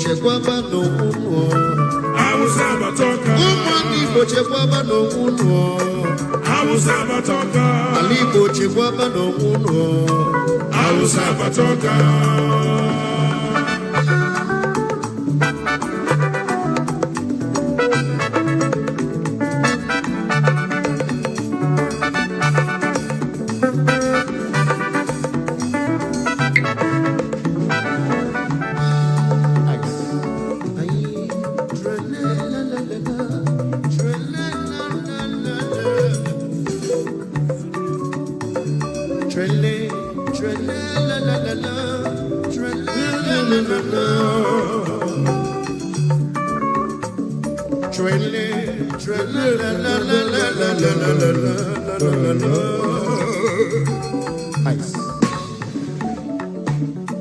chekwaba n'okwu Hausa batoka Ụmụnne Igbo chekwaba n'okwu Hausa batoka Ala Igbo chekwaba n'okwu Hausa batoka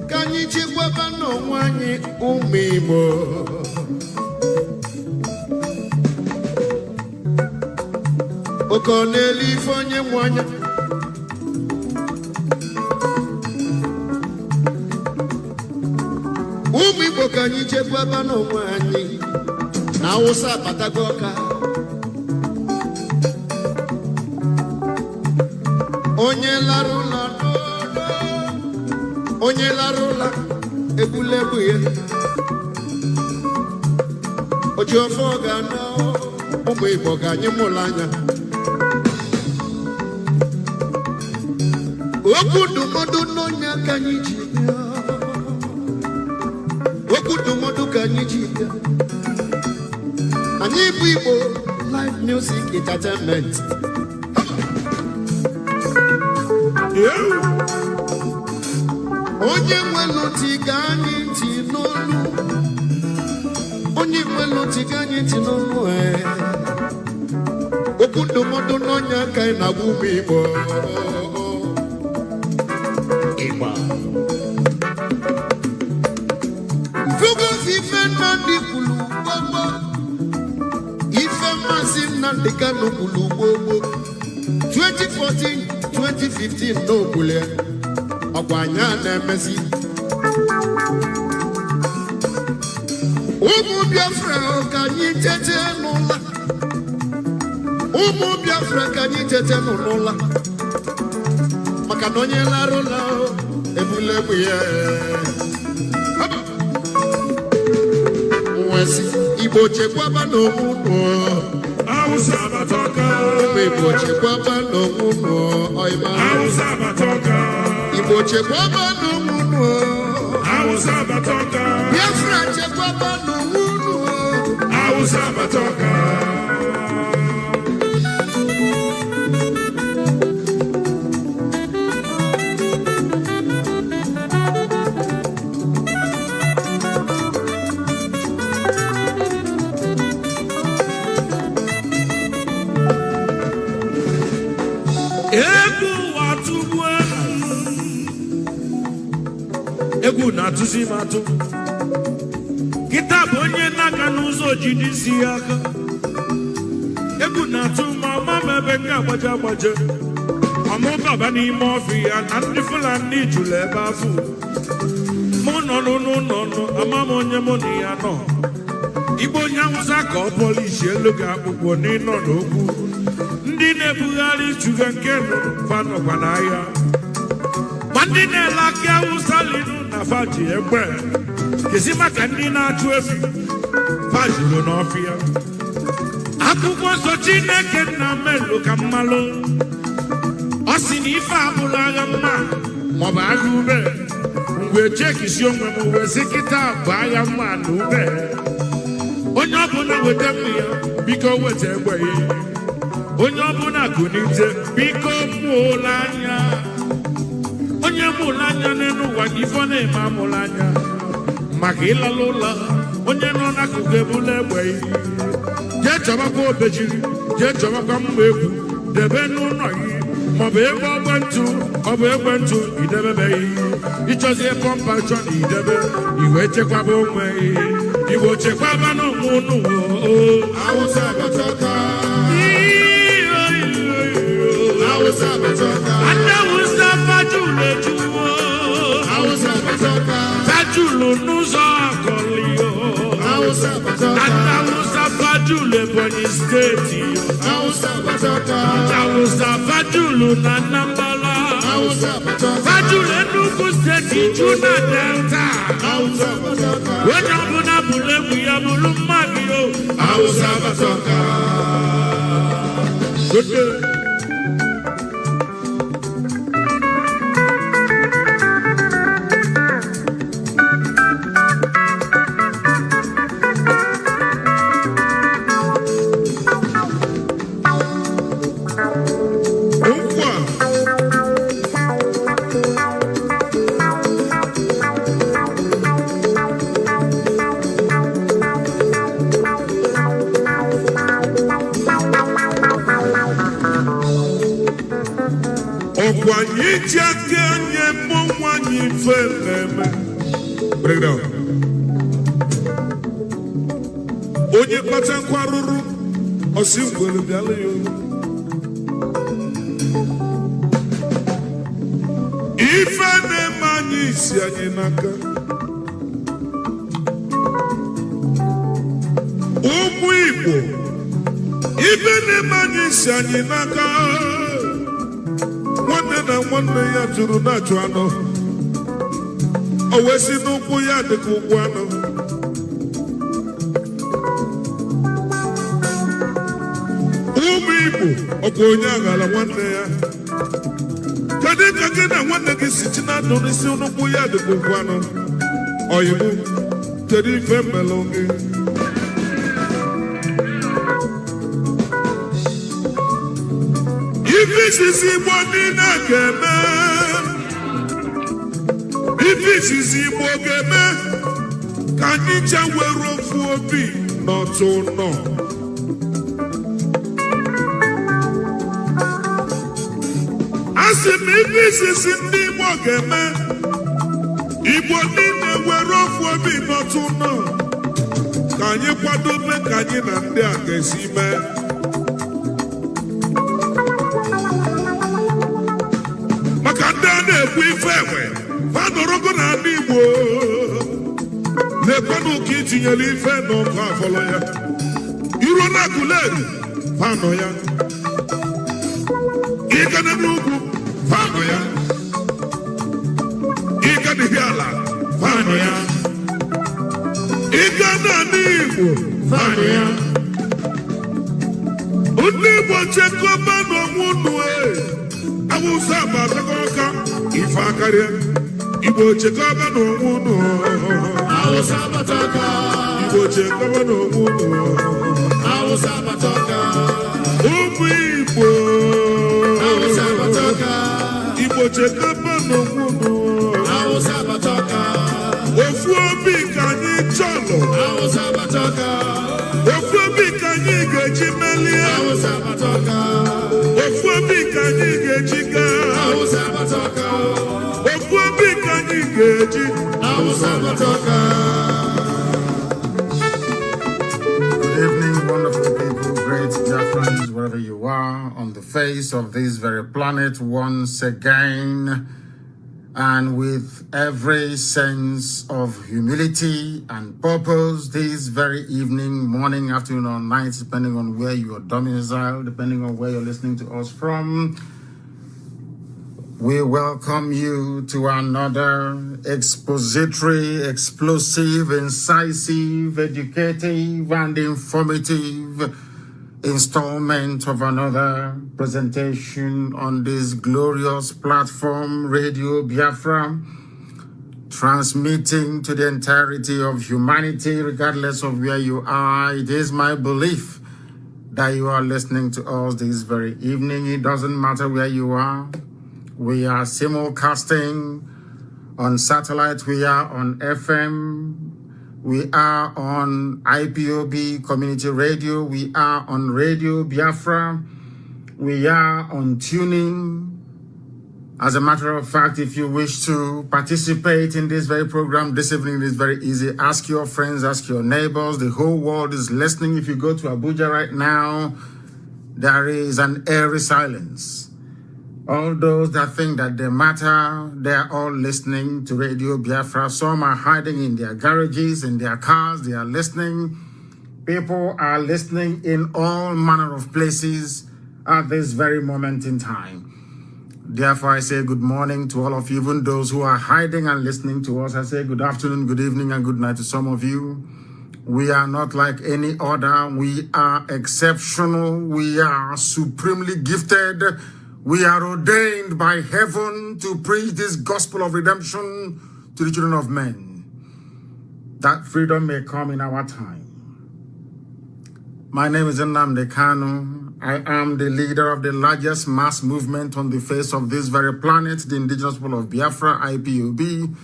Kanyi chekwaba n'onwe anyị ụmụ Igbo oke n'elu ife onye nwe anya ụmụ Igbo kanyi chekwaba n'onwe anyị na Hausa abatago ọka onye larụla onye larụla egwuregwu ya oji ofe ọ ga-anọ ụmụ Igbo ga-anyị mụrụ anya okwu ndụmọdụ n'onye ka anyị ji okwu ndụmọdụ ka anyị ji anyị bụ Igbo live music entertainment onye nwelu ntị ga anyị ntị n'olu onye nwelu ntị ga anyị ntị n'olu okwu ndụmọdụ n'onye aka anyị na-agwa ụmụ Igbo Igba mfugo ife Nnamdi kwulu gbogbo ife Mazi Nnamdi Kanu kwulu gbogbo 2014 2015 n'okwule ọkwanya na-emezi ụmụ Biafra ka anyị tete n'ụla ụmụ Biafra ka anyị tete n'ụla maka na onye larụla ebulebu ya nwesi Igbo chekwaba n'okwu Hausa batoka Igbo chekwaba n'okwu ọyịma Hausa batoka Igbo chekwaba n'okwu Hausa batoka Biafra chekwaba n'okwu Hausa batoka egwu na-atụzi m atụ kịta bụ onye na-aga n'ụzọ jide isi ya aka egwu na-atụ ma ọma m ebe nke agbaje ọmụbaba n'ime ọfịa na ndị Fulani jụrụ ebe afọ mụ nọ n'ụlọ ama m onye mụ na ya nọ Igbo onye Hausa ka ọ polishi elu ga-akpụkpọ n'ịnọ n'okwu ndị na-ebugharị chuga nke nọkwa n'ahịa ma ndị na-ele akị Hausa linu na faji egbe kezi maka ndị na-achụ efi fajuru n'ọfịa akwụkwọ nsọ Chineke nna melu ka mmalụ ọ sị na ife abụrụ agha mma maọbụ agha ube mgbe chekisi onwe m wee sị kịta bụ agha mma na ube onye ọbụla weta mmiri ya biko weta egbe ya onye ọbụla gụnite biko mụọla anya onye mụrụ anya n'elu ụwa ife ọ na-eme amụrụ anya maka ịlala ụlọ onye nọ n'akụkụ ebula egbe jee chọbakwa obejiri jee chọbakwa mma egwu debe n'ụlọ gị maọbụ ebe ọ bụ ekwentụ idebebeghị ịchọzie pọmpa chọ na idebe iwe chekwaba onwe Igbo chekwaba n'onwe unu Hausa batoka Hausa batoka Hausa batoka Fajulu n'ụzọ akọlị Fajulu Ebonyi State. Hausa Fajulu na Nambala. Fajulu Enugu State Juna Delta. Wejabuna Bulebu Yabulu Magio. Hausa Batoka. Good day. Break down. Onye kpata nkwaruru osi ngwere bịala ya olu. Ife na-eme anyị isi anyị n'aka. Ụmụ Igbo, ife na-eme anyị isi anyị n'aka. Nwanne na nwanne ya jụrụ na-achụ anọ. O wee si n'ụkwụ ya dịka ụkwụ anọ. Ụmụ Igbo ọkwa onye aghara nwanne ya. Kedu ka gị na nwanne gị si chi na ndụ n'isi n'ụkwụ ya dịka ụkwụ anọ? Oyibo, kedu ife mmelụ gị? Ife isisi Igbo niile ga-eme. Ife izizi Igbo ga-eme ka anyị chewere ofu obi n'otu nọ. Asị m ife izizi ndị Igbo ga-eme Igbo niile were ofu obi n'otu nọ ka anyị kwadobe ka anyị na ndị a ga-esi mee. Maka ndị a na-ekwu ife enwe Fadorogo na ndị Igbo na-ekwenụ ka itinyere ife n'ọkụ afọlọ ya. Iro na Aguleri fanọ ya. Ịgana n'ugwu fanọ ya. Ịgana Ihiala fanọ ya. Ịgana n'Igbo fanọ ya. Ndị Igbo chekọba n'onwe unu Hausa agbatago aka ife akarịa. Igbo chekọba n'onwe unu. Hausa agbatago. Igbo chekọba n'onwe unu. Hausa agbatago. Ụmụ Igbo. Hausa agbatago. Igbo chekọba n'onwe unu. Hausa agbatago. Ofu obi ka anyị chọrọ. Hausa agbatago. Ofu obi ka anyị ga-eji melie. Hausa agbatago. Ofu obi ka anyị ga-eji gaa. Hausa agbatago. Ofu obi ka anyị ga-eji. Hausa agbatago. Good evening, wonderful people, great dear friends, wherever you are on the face of this very planet once again, and with every sense of humility and purpose this very evening, morning, afternoon, or night, depending on where you are domiciled, depending on where you're listening to us from. We welcome you to another expository, explosive, incisive, educative, and informative installment of another presentation on this glorious platform, Radio Biafra, transmitting to the entirety of humanity, regardless of where you are. It is my belief that you are listening to us this very evening. It doesn't matter where you are. We are simulcasting on satellite, we are on FM, we are on IPOB Community Radio, we are on Radio Biafra, we are on tuning. As a matter of fact, if you wish to participate in this very program this evening, it is very easy. Ask your friends, ask your neighbors. The whole world is listening. If you go to Abuja right now, there is an eerie silence. All those that think that they matter, they are all listening to Radio Biafra. Some are hiding in their garages, in their cars, they are listening. People are listening in all manner of places at this very moment in time. Therefore, I say good morning to all of you, even those who are hiding and listening to us. I say good afternoon, good evening, and good night to some of you. We are not like any other. We are exceptional. We are supremely gifted. We are ordained by heaven to preach this gospel of redemption to the children of men, that freedom may come in our time. My name is Nnamdi Kanu. I am the leader of the largest mass movement on the face of this very planet, the indigenous people of Biafra, IPOB.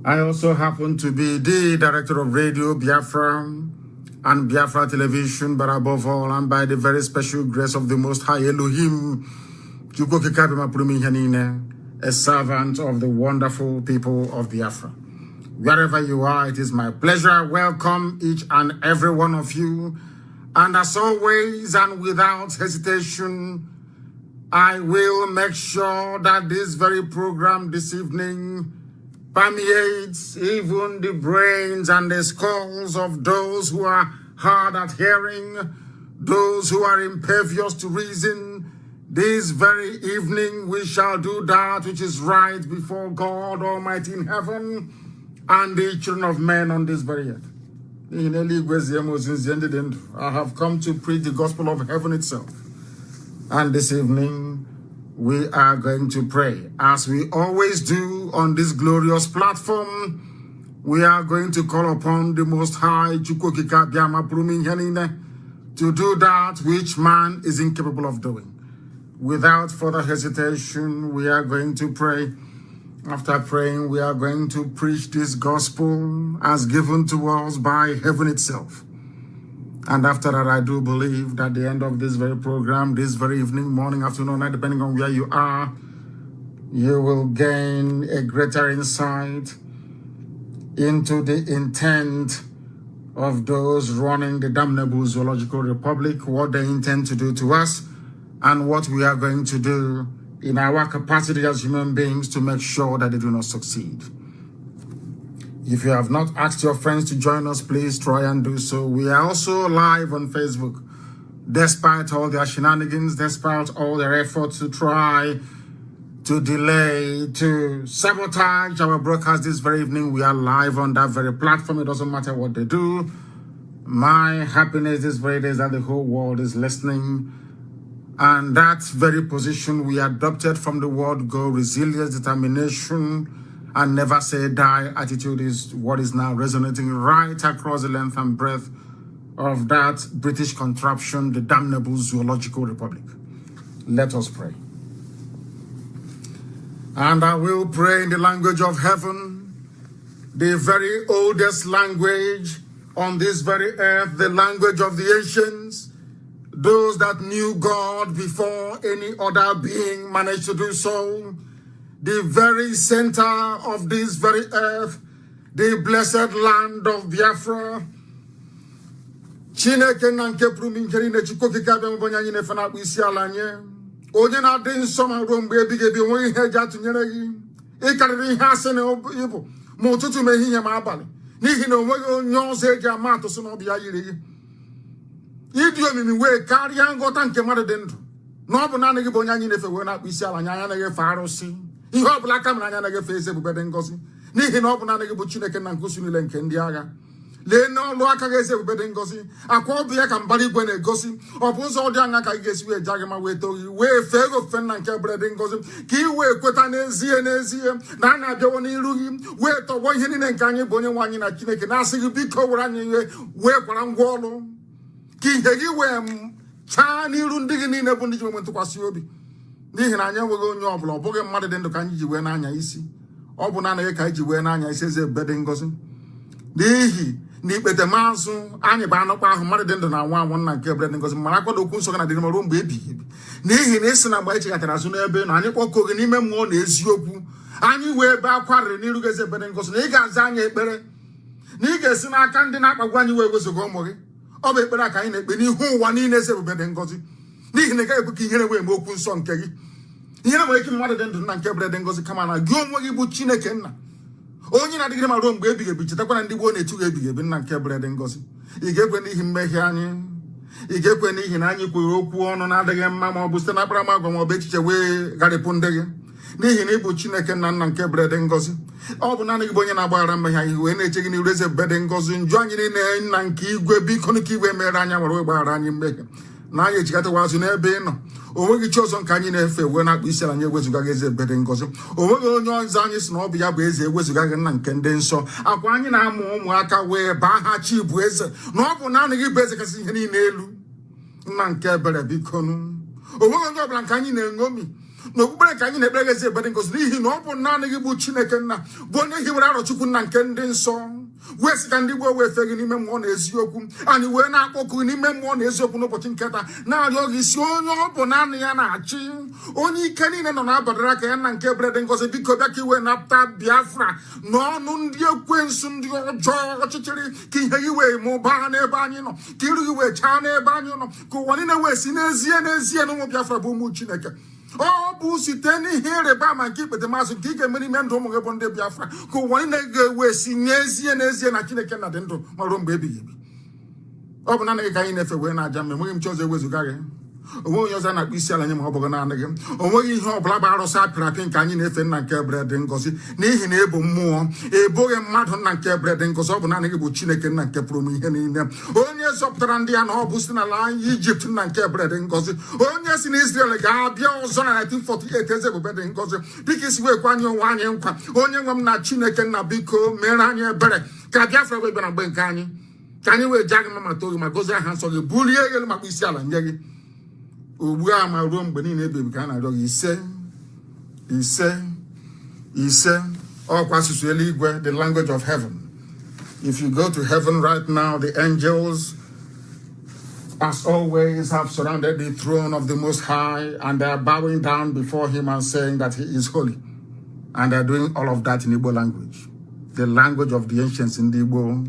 I also happen to be the director of Radio Biafra and Biafra Television, but above all, and by the very special grace of the Most High Elohim, a servant of the wonderful people of Biafra. Wherever you are, it is my pleasure. I welcome each and every one of you. And as always, and without hesitation, I will make sure that this very program this evening permeates even the brains and the skulls of those who are hard at hearing, those who are impervious to reason. This very evening we shall do that which is right before God Almighty in heaven and the children of men on this very earth. I have come to preach the gospel of heaven itself. And this evening, we are going to pray. As we always do on this glorious platform, we are going to call upon the Most High to do that which man is incapable of doing. Without further hesitation, we are going to pray. After praying, we are going to preach this gospel as given to us by heaven itself. And after that, I do believe that at the end of this very program, this very evening, morning, afternoon, night, depending on where you are, you will gain a greater insight into the intent of those running the damnable zoological republic, what they intend to do to us, and what we are going to do in our capacity as human beings to make sure that they do not succeed. If you have not asked your friends to join us, please try and do so. We are also live on Facebook. Despite all their shenanigans, despite all their efforts to try to delay, to sabotage our broadcast this very evening, we are live on that very platform. It doesn't matter what they do. My happiness this very day is that the whole world is listening. And that very position we adopted from the word go, resilience, determination, and never say die attitude is what is now resonating right across the length and breadth of that British contraption, the damnable zoological republic. Let us pray. And I will pray in the language of heaven, the very oldest language on this very earth, the language of the ancients, those that knew God before any other being managed to do so, the very center of this very earth, the blessed land of Biafra. Chineke na nke pụrụ nkeri na chikoke ka bịa mbonye anyị nefe na isi ala nye. Onye na-adị nsọ ma ruo mgbe ebighị ebi onwe ihe eji atụnyere gị. Ịkarịrị ihe asị na ịbụ ma ụtụtụ ma ehihie ma abalị. N'ihi na onweghị onye ọzọ eji ama atụ sị na ọbịa yiri gị. Ịdị omimi wee karịa nghọta nke mmadụ dị ndụ. Na ọ bụ naanị gị bụ onye anyị na-efe wee na-akpụ isi ala anya anya na-efe arụsị. Ihe ọ bụla aka mere anya na-efe eze ebube dị ngọzi. N'ihi na ọ bụ naanị gị bụ Chineke na nkusu niile nke ndị agha. Lee n'ọlụ aka gị eze ebube dị ngọzi. Akwa obi ya ka mbara igwe na-egosi. Ọ bụ ụzọ dị anya ka ị ga-esi wee jaa gị ma wee too gị wee fee gị ofufe nna nke ebere dị ngọzi ka ị wee kweta n'ezie na a na-abịawo n'iru gị wee tọgbọ ihe niile nke anyị bụ onye nwe anyị na Chineke na-asị gị biko were anyị ihe wee kwara ngwa ọrụ ka ihe gị wee chaa n'iru ndị gị niile bụ ndị ji nwe ntụkwasị obi. N'ihi na anyị enweghị onye ọbụla, ọ bụghị mmadụ dị ndụ ka anyị ji wee n'anya isi. Ọ bụ naanị gị ka anyị ji wee n'anya isi eze ebube dị ngọzi. N'ihi na ikpete maazụ anyị bụ anụkwa ahụ mmadụ dị ndụ na nwa anwụ nna nke ebere dị ngọzi mara akwado okwu nsọ gị na dịrị ruo mgbe ebighị ebi. N'ihi na isi na mgbe anyị cheghatara azụ n'ebe na anyị kpọkọ gị n'ime mmụọ na eziokwu, anyị wee ebe akwarịrị n'iru gị eze ebere dị ngọzi na ị ga-aza anyị ekpere, na ị ga-esi n'aka ndị na-akpagbu anyị wee wezuga ụmụ gị. Ọ bụ ekpere ka anyị na-ekpe n'ihu ụwa niile eze ebube dị ngọzi. N'ihi na ị gaghị ekwe ka ihere wee mee okwu nsọ nke gị. Ihere nwere ike mmadụ dị ndụ nna nke ebere dị ngọzi kama na gị onwe gị bụ Chineke nna, onye na-adịgide ma ruo mgbe ebighị ebi, chetakwana ndị gboo na-etu ebighị ebi nna nke bere dị ngọzi. Ị ga-ekwe n'ihi mmehie anyị, ị ga-ekwe n'ihi na anyị kwuru okwu ọnụ na-adịghị mma ma ọ bụ site na akparamagwa ma ọ bụ echiche wee gharịpụ ndị gị, n'ihi na ị bụ Chineke nna nna nke bere dị ngọzi. Ọ bụ naanị gị bụ onye na-agbaghara mmehie anyị wee na-eche gị n'iru eze ebube dị ngọzi. Njụ anyị niile nna nke igwe, biko ka igwe mere anyị nwere wee gbaghara anyị mmehie na anyị ejikọtawa azụ n'ebe ị nọ. O nweghị chi ọzọ nke anyị na-efe wee na-akpụ isi ala anyị ewezuga gị eze ebube dị ngọzi. O nweghị onye ọzọ anyị sị na ọ bụ ya bụ eze ewezuga gị nna nke ndị nsọ. Akwa anyị na-amụ ụmụaka wee baa ha chi bụ eze, na ọ bụ naanị gị bụ eze kasị ihe niile elu nna nke ebere bikonu. O nweghị onye ọbụla nke anyị na-eṅomi n'okpukpere nke anyị na-ekpere gị eze ebere ngọzi, n'ihi na ọ bụ naanị gị bụ Chineke nna, bụ onye hiwere arọchukwu nna nke ndị nsọ. Wee sị ka ndị gboo wee fe gị n'ime mmụọ na eziokwu. Anyị wee na-akpọku n'ime mmụọ na eziokwu n'ụbọchị nke taa, na-arịọ gị si onye ọ bụ naanị ya na-achị, onye ike niile nọ na-abadara aka ya nna nke ebere dị ngọzi, biko bịa ka iwe napụta Biafra n'ọnụ ndị ekwensu ndị ọjọọ ọchịchịrị, ka ihe gị wee mụbaa n'ebe anyị nọ, ka iru gị wee chaa n'ebe anyị nọ, ka ụwa niile wee si n'ezie n'ezie na ụmụ Biafra bụ ụmụ Chineke. Ọ bụ site n'ihe ịrịba ama nke ikpete mazụ nke ị ga-eme n'ime ndụ ụmụ gị bụ ndị Biafra, ka ụwa niile ga-ewe si n'ezie n'ezie na Chineke na dị ndụ ma ruo mgbe ebighị ebi. Ọ bụ naanị gị ka anyị na-efe wee na-aja mma, enweghị m chi ọzọ ewezuga gị. Onweghị onye ọzọ na-akpụ isi ala nye ma ọ bụghị naanị gị. Onweghị ihe ọ bụla bụ arụsị apịrị apị nke anyị na-efe nna nke ebere dị ngọzi, n'ihi na ịbụ mmụọ, ịbụghị mmadụ nna nke ebere dị ngọzi. Ọ bụ naanị gị bụ Chineke nna nke pụrụ m ihe niile, onye zọpụtara ndị ya na ọ bụ si n'ala Ijipt nna nke ebere dị ngọzi, onye si na Israel ga-abịa ọzọ na 1948 eze ebube dị ngọzi. Biko isi wekwa anyị onwe anyị nkwa, onye nwe m na Chineke nna biko mere anyị ebere, ka Biafra wee bịa na mgbe nke anyị, ka anyị wee jaa gị mma ma too gị ma gozie aha nsọ gị, bulie elu makpa isi ala nye gị ugbu a ma ruo mgbe niile ebighị ka a na-arịọ gị ise ise ise. Ọkwa asụsụ eluigwe, the language of heaven. If you go to heaven right now, the angels as always have surrounded the throne of the Most High, and they are bowing down before him and saying that he is holy, and they are doing all of that in Igbo language, the language of the ancients in the Igbo,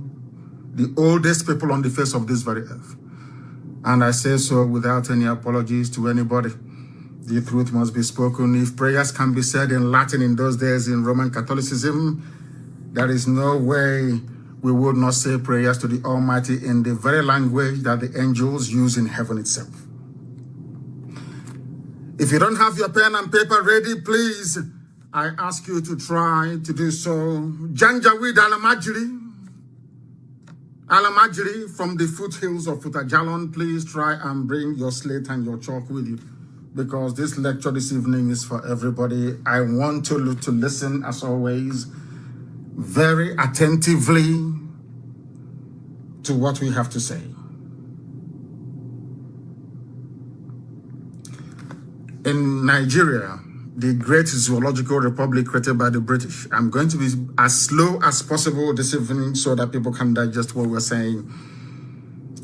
the oldest people on the face of this very earth. And I say so without any apologies to anybody. The truth must be spoken. If prayers can be said in Latin in those days in Roman Catholicism, there is no way we would not say prayers to the Almighty in the very language that the angels use in heaven itself. If you don't have your pen and paper ready, please, I ask you to try to do so. Janjaweed Alamajiri from the foothills of Futajalon, please try and bring your slate and your chalk with you, because this lecture this evening is for everybody. I want to listen, as always, very attentively to what we have to say. In Nigeria, the great zoological republic created by the British, I'm going to be as slow as possible this evening so that people can digest what we're saying.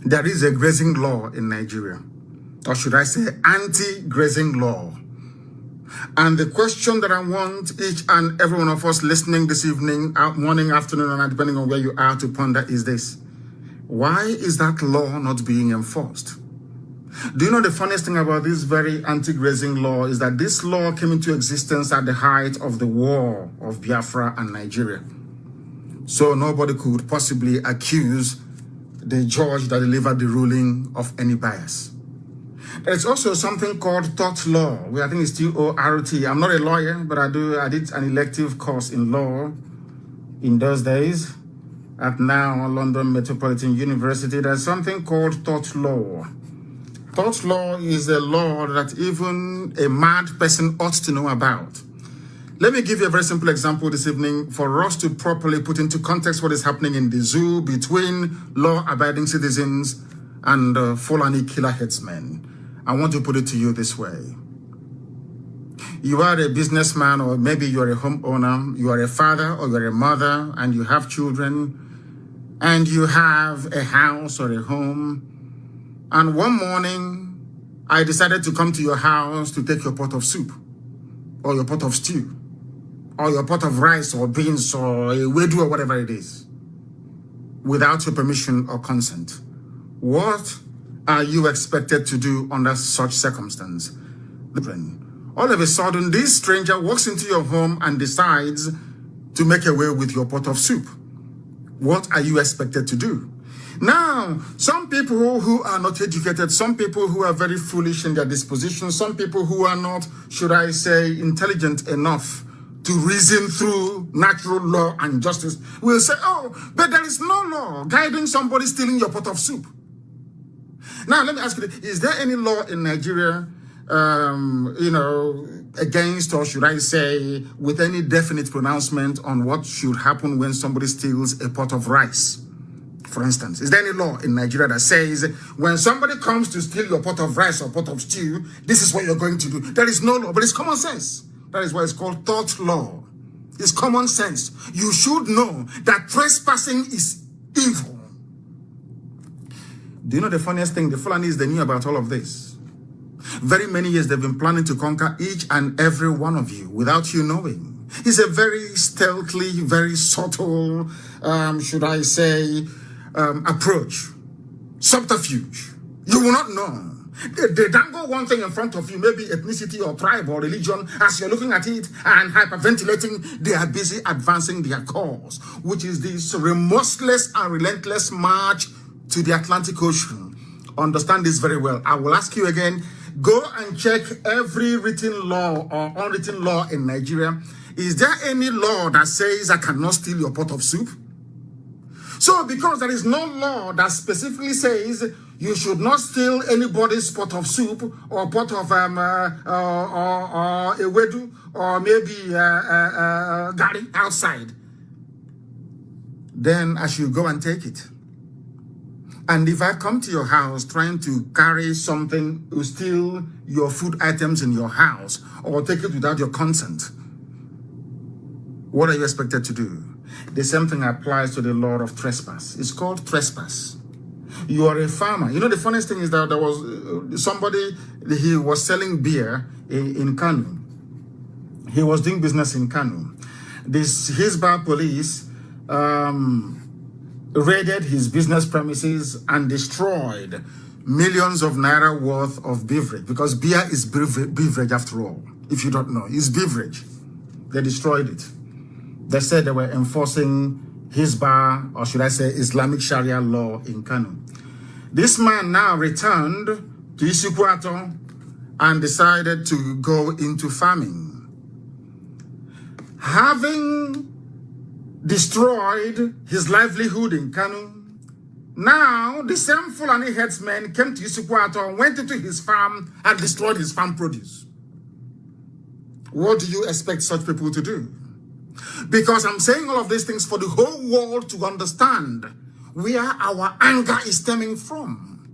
There is a grazing law in Nigeria, or should I say anti-grazing law. And the question that I want each and every one of us listening this evening, morning, afternoon, and depending on where you are, to ponder is this: why is that law not being enforced? Do you know the funniest thing about this very anti-grazing law is that this law came into existence at the height of the war of Biafra and Nigeria. So nobody could possibly accuse the judge that delivered the ruling of any bias. There's also something called tort law, where I think it's T-O-R-T. I'm not a lawyer, but I did an elective course in law in those days at now London Metropolitan University. There's something called tort law. Tort law is a law that even a mad person ought to know about. Let me give you a very simple example this evening for us to properly put into context what is happening in the zoo between law-abiding citizens and Fulani killer headsmen. I want to put it to you this way. You are a businessman, or maybe you're a homeowner, you are a father or you're a mother, and you have children, and you have a house or a home. And one morning, I decided to come to your house to take your pot of soup, or your pot of stew, or your pot of rice or beans or a wedu or whatever it is, without your permission or consent. What are you expected to do under such circumstance? All of a sudden, this stranger walks into your home and decides to make away with your pot of soup. What are you expected to do? Now, some people who are not educated, some people who are very foolish in their disposition, some people who are not, should I say, intelligent enough to reason through natural law and justice will say, oh, but there is no law guiding somebody stealing your pot of soup. Now, let me ask you, is there any law in Nigeria, against, or should I say, with any definite pronouncement on what should happen when somebody steals a pot of rice? For instance, is there any law in Nigeria that says when somebody comes to steal your pot of rice or pot of stew, this is what you're going to do? There is no law, but it's common sense. That is why it's called thought law. It's common sense. You should know that trespassing is evil. Do you know the funniest thing? The Fulanis, they knew about all of this. Very many years they've been planning to conquer each and every one of you without you knowing. It's a very stealthily, very subtle, should I say, approach, subterfuge. You will not know. They dangle one thing in front of you, maybe ethnicity or tribe or religion. As you're looking at it and hyperventilating, they are busy advancing their cause, which is this remorseless and relentless march to the Atlantic Ocean. Understand this very well. I will ask you again, go and check every written law or unwritten law in Nigeria. Is there any law that says I cannot steal your pot of soup? So because there is no law that specifically says you should not steal anybody's pot of soup or pot of ewedu or maybe gari outside, then I should go and take it. And if I come to your house trying to carry something to steal your food items in your house or take it without your consent, what are you expected to do? The same thing applies to the law of trespass. It's called trespass. You are a farmer. You know, the funniest thing is that there was somebody, he was selling beer in Kanu. He was doing business in Kanu. This Hisba police raided his business premises and destroyed millions of naira worth of beverage, because beer is beverage after all. If you don't know, it's beverage. They destroyed it. They said they were enforcing Hisba, or should I say Islamic Sharia law in Kanu. This man now returned to Isikwato and decided to go into farming. Having destroyed his livelihood in Kanu, now the same Fulani headsmen came to Isikwato, went into his farm and destroyed his farm produce. What do you expect such people to do? Because I'm saying all of these things for the whole world to understand where our anger is stemming from.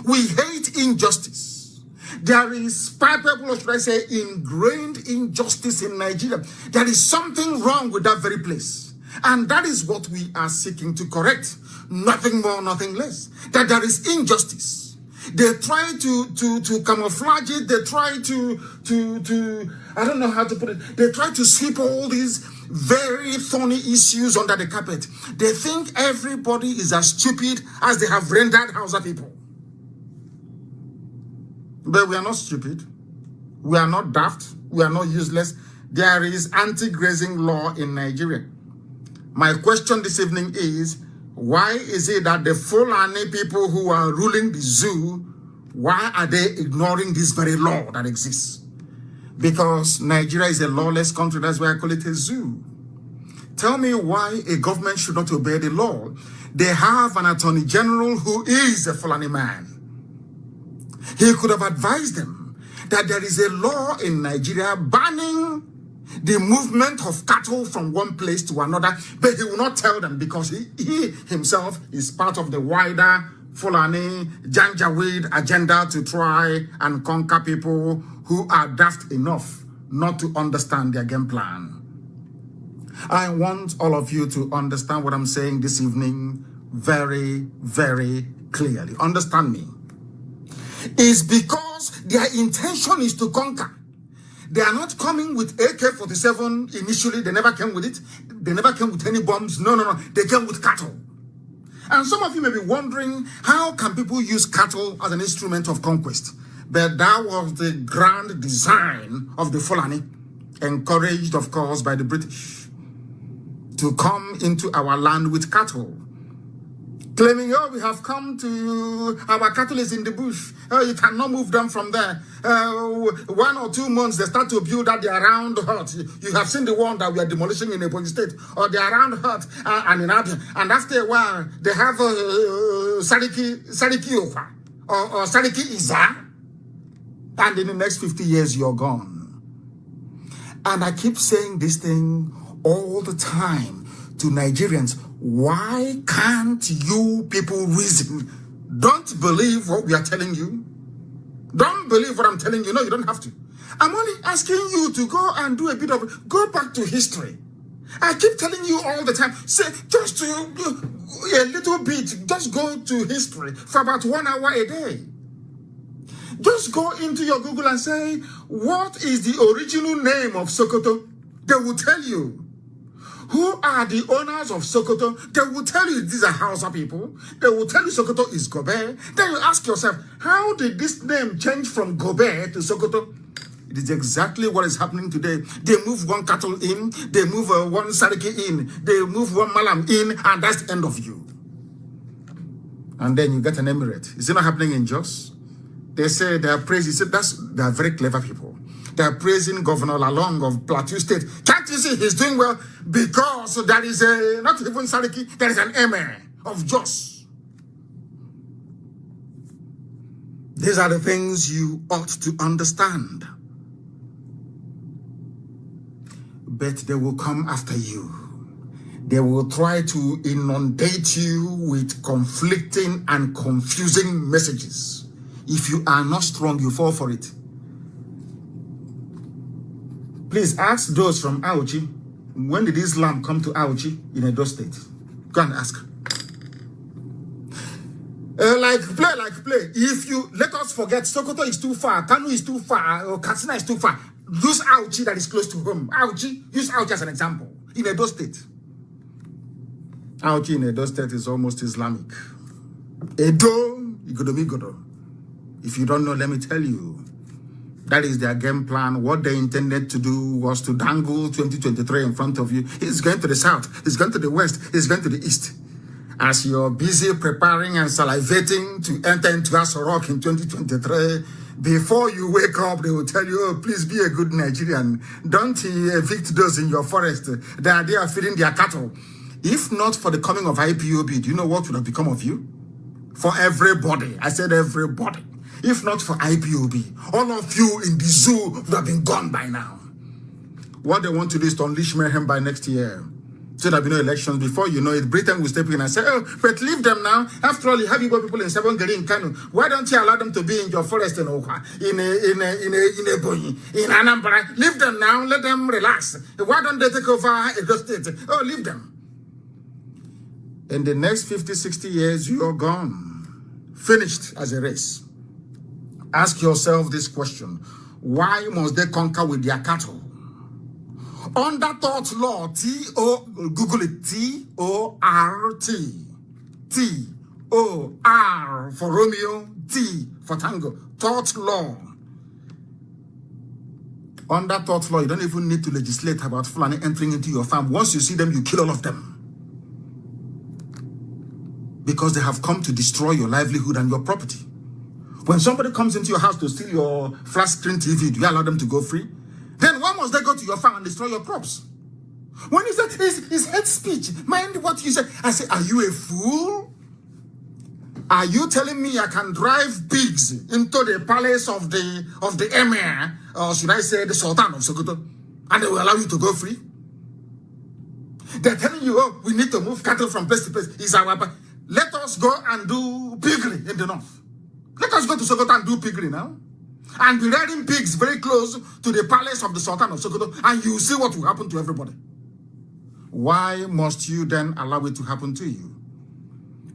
We hate injustice. There is palpable, or should I say, ingrained injustice in Nigeria. There is something wrong with that very place. And that is what we are seeking to correct. Nothing more, nothing less. That there is injustice. They try to camouflage it. They try to I don't know how to put it. They try to sweep all these very thorny issues under the carpet. They think everybody is as stupid as they have rendered Hausa people. But we are not stupid. We are not daft. We are not useless. There is anti-grazing law in Nigeria. My question this evening is, why is it that the Fulani people who are ruling the zoo, why are they ignoring this very law that exists? Because Nigeria is a lawless country. That's why I call it a zoo. Tell me why a government should not obey the law. They have an attorney general who is a Fulani man. He could have advised them that there is a law in Nigeria banning the movement of cattle from one place to another, but he will not tell them because he himself is part of the wider Fulani Janjaweed agenda to try and conquer people who are daft enough not to understand their game plan. I want all of you to understand what I'm saying this evening very, very clearly. Understand me. It's because their intention is to conquer. They are not coming with AK-47 initially. They never came with it. They never came with any bombs. No. They came with cattle. And some of you may be wondering, how can people use cattle as an instrument of conquest? But that was the grand design of the Fulani, encouraged, of course, by the British. to come into our land with cattle, claiming, oh, we have come to, our cattle is in the bush. Oh, you cannot move them from there. 1 or 2 months, they start to build at their round hut. You have seen the one that we are demolishing in Ebonyi State, or their round hut, and in Abia. And after a while, they have Sariki Ofa, or Sariki Iza. And in the next 50 years, you're gone. And I keep saying this thing all the time to Nigerians. Why can't you people reason? Don't believe what we are telling you. Don't believe what I'm telling you. No, you don't have to. I'm only asking you to go and do a bit of, go back to history. I keep telling you all the time, say, just to, a little bit, just go to history for about 1 hour a day. Just go into your Google and say, what is the original name of Sokoto? They will tell you. Who are the owners of Sokoto? They will tell you these are Hausa people. They will tell you Sokoto is Gobe. Then you ask yourself, how did this name change from Gobe to Sokoto? It is exactly what is happening today. They move one cattle in, they move one Sariki in, they move one Malam in, and that's the end of you. And then you get an emirate. Is it not happening in Jos? They say they are praising, they are very clever people. They are praising Governor Lalong of Plateau State. Can't you see he's doing well? Because there is a, not even Sariki, there is an emir of Jos. These are the things you ought to understand. But they will come after you. They will try to inundate you with conflicting and confusing messages. If you are not strong, you fall for it. Please ask those from Auchi, when did Islam come to Auchi in Edo State? Go and ask. Like play. If you, let us forget, Sokoto is too far, Kanu is too far, or Katsina is too far. Use Auchi that is close to home. Use Auchi as an example. In Edo State. Auchi in Edo State is almost Islamic. Edo, Igodomigodo. If you don't know, let me tell you. That is their game plan. What they intended to do was to dangle 2023 in front of you. It's going to the south. It's going to the west. It's going to the east. As you're busy preparing and salivating to enter into Asorok in 2023, before you wake up, they will tell you, oh, please be a good Nigerian. Don't evict those in your forest. They are feeding their cattle. If not for the coming of IPOB, do you know what would have become of you? For everybody. I said everybody. If not for IPOB, all of you in the zoo would have been gone by now. What they want to do is to unleash mayhem by next year. So there'll be no elections. Before you know it, Britain will step in and say, oh, but leave them now. After all, you have Igbo people in Sebongeri in Kanu. Why don't you allow them to be in your forest in Oka, in Ebonyi, in Anambra? Leave them now. Let them relax. Why don't they take over Edo State? Oh, leave them. In the next 50, 60 years, you're gone. Finished as a race. Ask yourself this question. Why must they conquer with their cattle? Under Tort Law, Google it, T-O-R-T. T-O-R for Romeo, T for Tango. Tort Law. Under Tort Law, you don't even need to legislate about Fulani entering into your farm. Once you see them, you kill all of them. Because they have come to destroy your livelihood and your property. When somebody comes into your house to steal your flat screen TV, do you allow them to go free? Then why must they go to your farm and destroy your crops? When he said it's hate speech, mind what you say. I say, are you a fool? Are you telling me I can drive pigs into the palace of the emir, or should I say the sultan of Sokoto, and they will allow you to go free? They're telling you, oh, we need to move cattle from place to place. Let us go and do piggery in the north. Let us go to Sokoto and do piggery now. And be rearing pigs very close to the palace of the Sultan of Sokoto, and you see what will happen to everybody. Why must you then allow it to happen to you?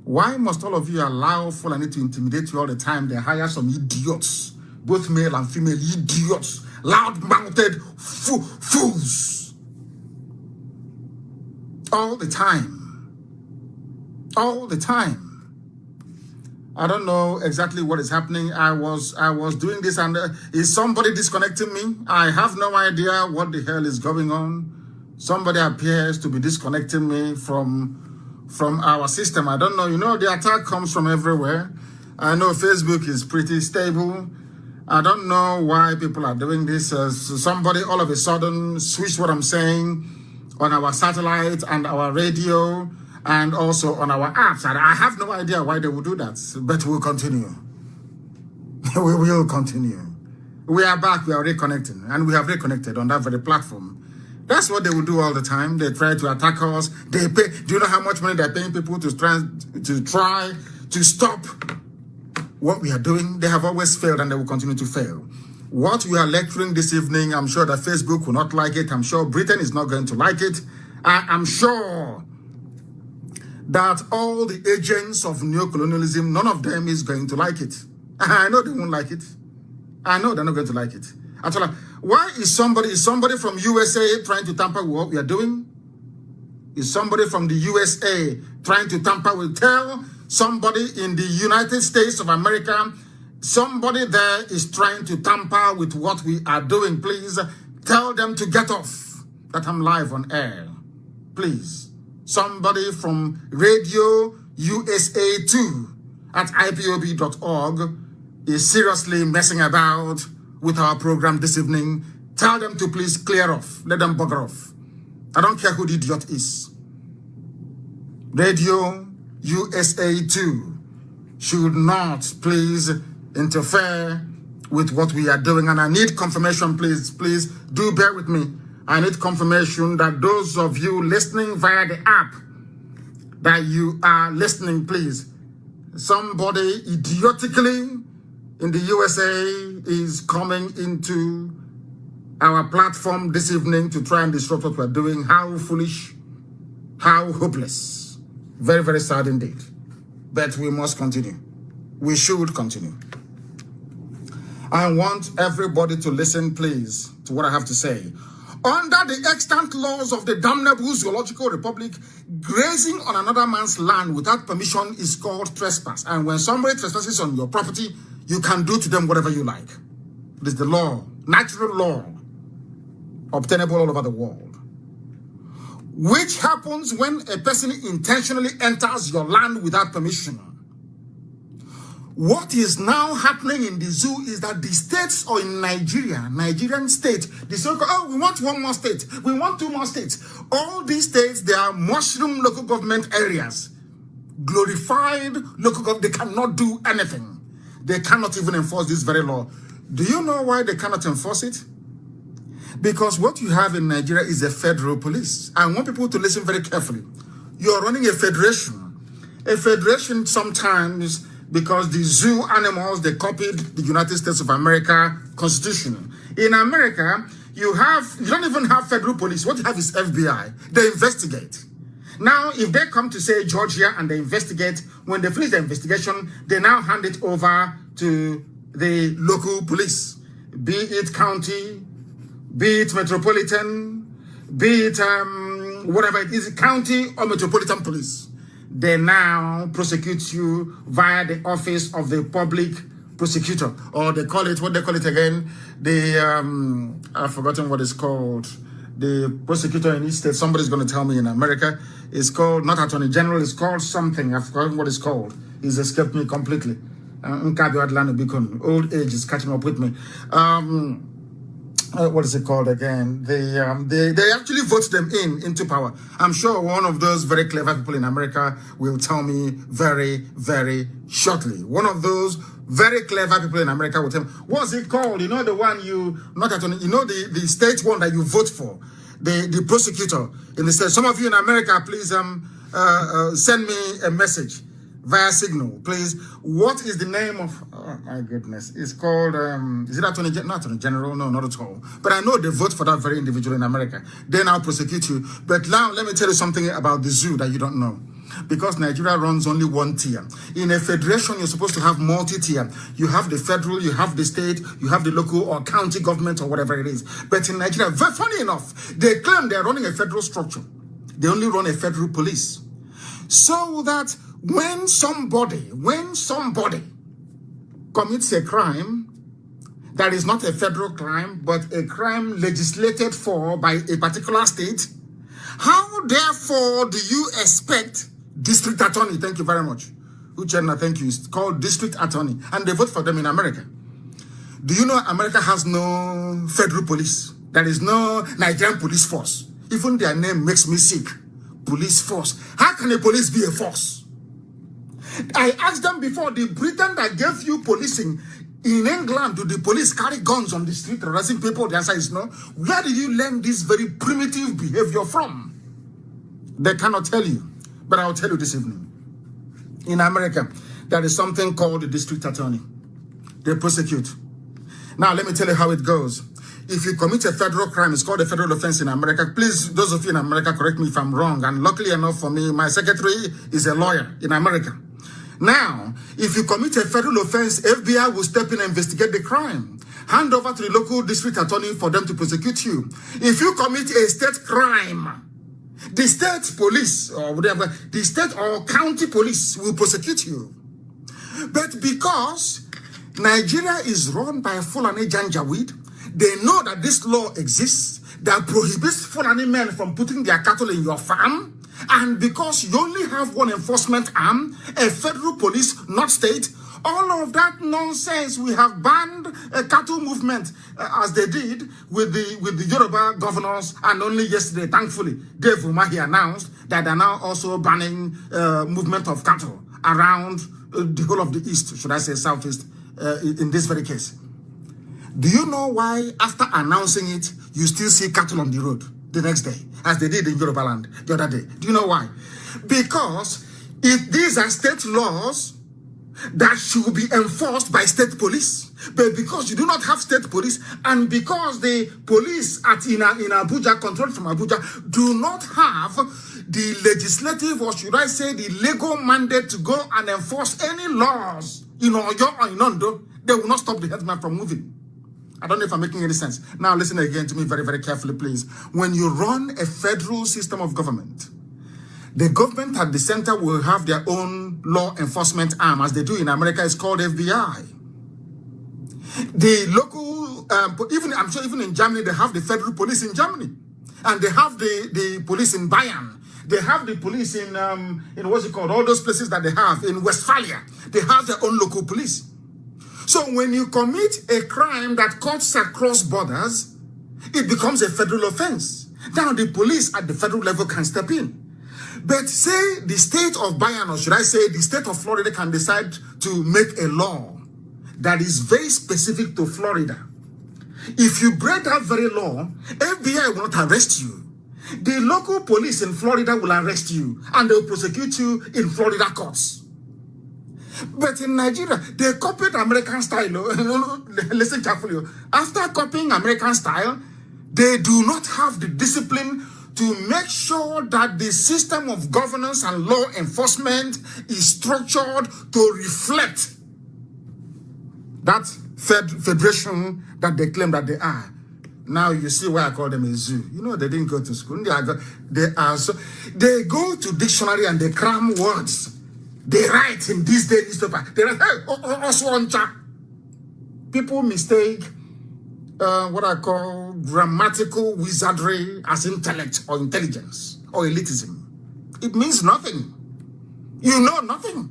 Why must all of you allow Fulani to intimidate you all the time? They hire some idiots, both male and female idiots, loud-mouthed fools. All the time. All the time. I don't know exactly what is happening. I was doing this, and is somebody disconnecting me? I have no idea what the hell is going on. Somebody appears to be disconnecting me from our system. I don't know. You know, the attack comes from everywhere. I know Facebook is pretty stable. I don't know why people are doing this. So somebody all of a sudden switched what I'm saying on our satellite and our radio and also on our apps. And I have no idea why they would do that, but we'll continue. We will continue. We are back. We are reconnecting, and we have reconnected on that very platform. That's what they will do all the time. They try to attack us. They pay. Do you know how much money they're paying people to try to stop what we are doing? They have always failed, and they will continue to fail. What we are lecturing this evening, I'm sure that Facebook will not like it. I'm sure Britain is not going to like it. I'm sure that all the agents of neocolonialism, none of them is going to like it. I know they won't like it. I know they're not going to like it. Actually, why is somebody from USA trying to tamper with what we are doing? Is somebody from the USA trying to tamper with? Tell somebody in the United States of America, somebody there is trying to tamper with what we are doing. Please tell them to get off, that I'm live on air. Please. Somebody from Radio USA 2 at ipob.org is seriously messing about with our program this evening. Tell them to please clear off. Let them bugger off. I don't care who the idiot is. Radio USA 2 should not please interfere with what we are doing. And I need confirmation, please. Please do bear with me. I need confirmation that those of you listening via the app, that you are listening, please. Somebody idiotically in the USA is coming into our platform this evening to try and disrupt what we're doing. How foolish, how hopeless. Very, very sad indeed. But we must continue. We should continue. I want everybody to listen, please, to what I have to say. Under the extant laws of the damnable zoological republic, grazing on another man's land without permission is called trespass. And when somebody trespasses on your property, you can do to them whatever you like. It is the law, natural law, obtainable all over the world. Which happens when a person intentionally enters your land without permission. What is now happening in the zoo is that the states, or in Nigeria, Nigerian state, the so-called, oh, we want one more state, we want two more states. All these states, they are mushroom local government areas. Glorified local government, they cannot do anything. They cannot even enforce this very law. Do you know why they cannot enforce it? Because what you have in Nigeria is a federal police. I want people to listen very carefully. You are running a federation. A federation sometimes, because the zoo animals, they copied the United States of America Constitution. In America, you don't even have federal police. What you have is FBI. They investigate. Now, if they come to, say, Georgia and they investigate, when they finish the investigation, they now hand it over to the local police, be it county, be it metropolitan, be it whatever it is, county or metropolitan police. They now prosecute you via the office of the public prosecutor, or they call it, what they call it again, the, I've forgotten what it's called, the prosecutor in each state. Somebody's going to tell me in America. It's called, not Attorney General, it's called something. I've forgotten what it's called. It's escaped me completely. Old age is catching up with me. What is it called again? They actually vote them into power. I'm sure one of those very clever people in America will tell me very, very shortly. One of those very clever people in America will tell me, what's it called? You know, the one you, not at, you know, the state one that you vote for, the prosecutor in the state. Some of you in America, please send me a message via Signal, please. What is the name of, oh my goodness, it's called, is it not Attorney General? No, not at all. But I know they vote for that very individual in America. They now prosecute you. But now let me tell you something about the zoo that you don't know. Because Nigeria runs only one tier. In a federation, you're supposed to have multi-tier. You have the federal, you have the state, you have the local or county government or whatever it is. But in Nigeria, very funny enough, they claim they're running a federal structure. They only run a federal police. So that when somebody commits a crime that is not a federal crime, but a crime legislated for by a particular state, How therefore do you expect district attorney? Thank you very much. Uchenna, thank you. It's called district attorney. And they vote for them in America. Do you know America has no federal police? There is no Nigerian police force. Even their name makes me sick. Police force. How can a police be a force? I asked them before, the Britain that gave you policing in England, do the police carry guns on the street harassing people? The answer is no. Where did you learn this very primitive behavior from? They cannot tell you, but I'll tell you this evening. In America, there is something called the district attorney. They prosecute. Now, let me tell you how it goes. If you commit a federal crime, it's called a federal offense in America. Please, those of you in America, correct me if I'm wrong. And luckily enough for me, my secretary is a lawyer in America. Now, if you commit a federal offense, FBI will step in and investigate the crime. Hand over to the local district attorney for them to prosecute you. If you commit a state crime, the state police or whatever, the state or county police will prosecute you. But because Nigeria is run by Fulani Janjaweed, they know that this law exists that prohibits Fulani men from putting their cattle in your farm. And because you only have one enforcement arm, a federal police, not state, all of that nonsense, we have banned a cattle movement as they did with the Yoruba governors, and only yesterday, thankfully, Dave Umahi announced that they're now also banning movement of cattle around the whole of the East, should I say Southeast, in this very case. Do you know why after announcing it, you still see cattle on the road the next day, as they did in Yoruba land the other day? Do you know why? Because if these are state laws that should be enforced by state police, but because you do not have state police, and because the police in Abuja, controlled from Abuja, do not have the legislative, or should I say the legal mandate to go and enforce any laws in Oyo or in Ondo, they will not stop the headsman from moving. I don't know if I'm making any sense. Now listen again to me very, very carefully, please. When you run a federal system of government, the government at the center will have their own law enforcement arm, as they do in America. It's called FBI. The local, I'm sure even in Germany, they have the federal police in Germany. And they have the police in Bayern. They have the police in what's it called? All those places that they have in Westphalia. They have their own local police. So when you commit a crime that cuts across borders, it becomes a federal offense. Now the police at the federal level can step in. But say the state of Bayern, or should I say the state of Florida, can decide to make a law that is very specific to Florida. If you break that very law, FBI will not arrest you. The local police in Florida will arrest you and they will prosecute you in Florida courts. But in Nigeria, they copied American style. Listen carefully. After copying American style, they do not have the discipline to make sure that the system of governance and law enforcement is structured to reflect that federation that they claim that they are. Now you see why I call them a zoo. You know, they didn't go to school. They go to dictionary and they cram words. They write in this day newspaper. They write, hey, people mistake what I call grammatical wizardry as intellect or intelligence or elitism. It means nothing. You know nothing.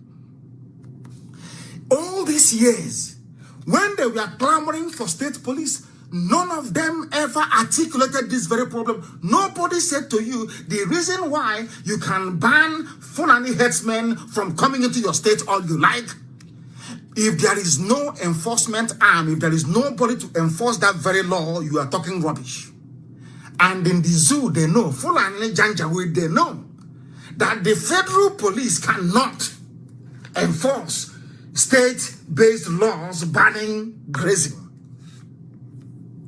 All these years, when they were clamoring for state police, none of them ever articulated this very problem. Nobody said to you, the reason why you can ban Fulani headsmen from coming into your state all you like, if there is no enforcement arm, if there is nobody to enforce that very law, you are talking rubbish. And in the zoo, they know, Fulani Janjaweed, they know that the federal police cannot enforce state-based laws banning grazing.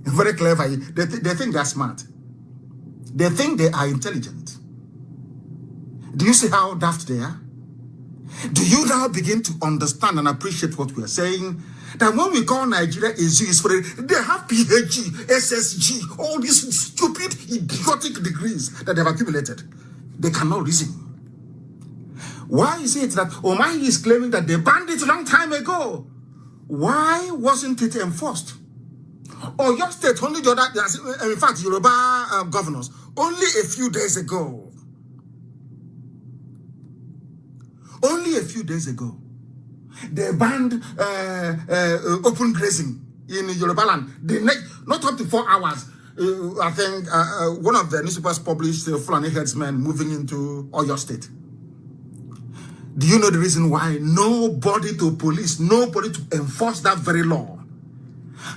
Very clever. They think they're smart. They think they are intelligent. Do you see how daft they are? Do you now begin to understand and appreciate what we are saying? That when we call Nigeria a zoo, is for they have PhD, SSG, all these stupid, idiotic degrees that they've accumulated. They cannot reason. Why is it that Omahi is claiming that they banned it a long time ago? Why wasn't it enforced? Or your state, only the other, in fact, Yoruba governors, only a few days ago, they banned open grazing in Yoruba land. Not up to 4 hours. I think one of the newspapers published Fulani herdsmen moving into Oyo State. Do you know the reason why? Nobody to police, nobody to enforce that very law.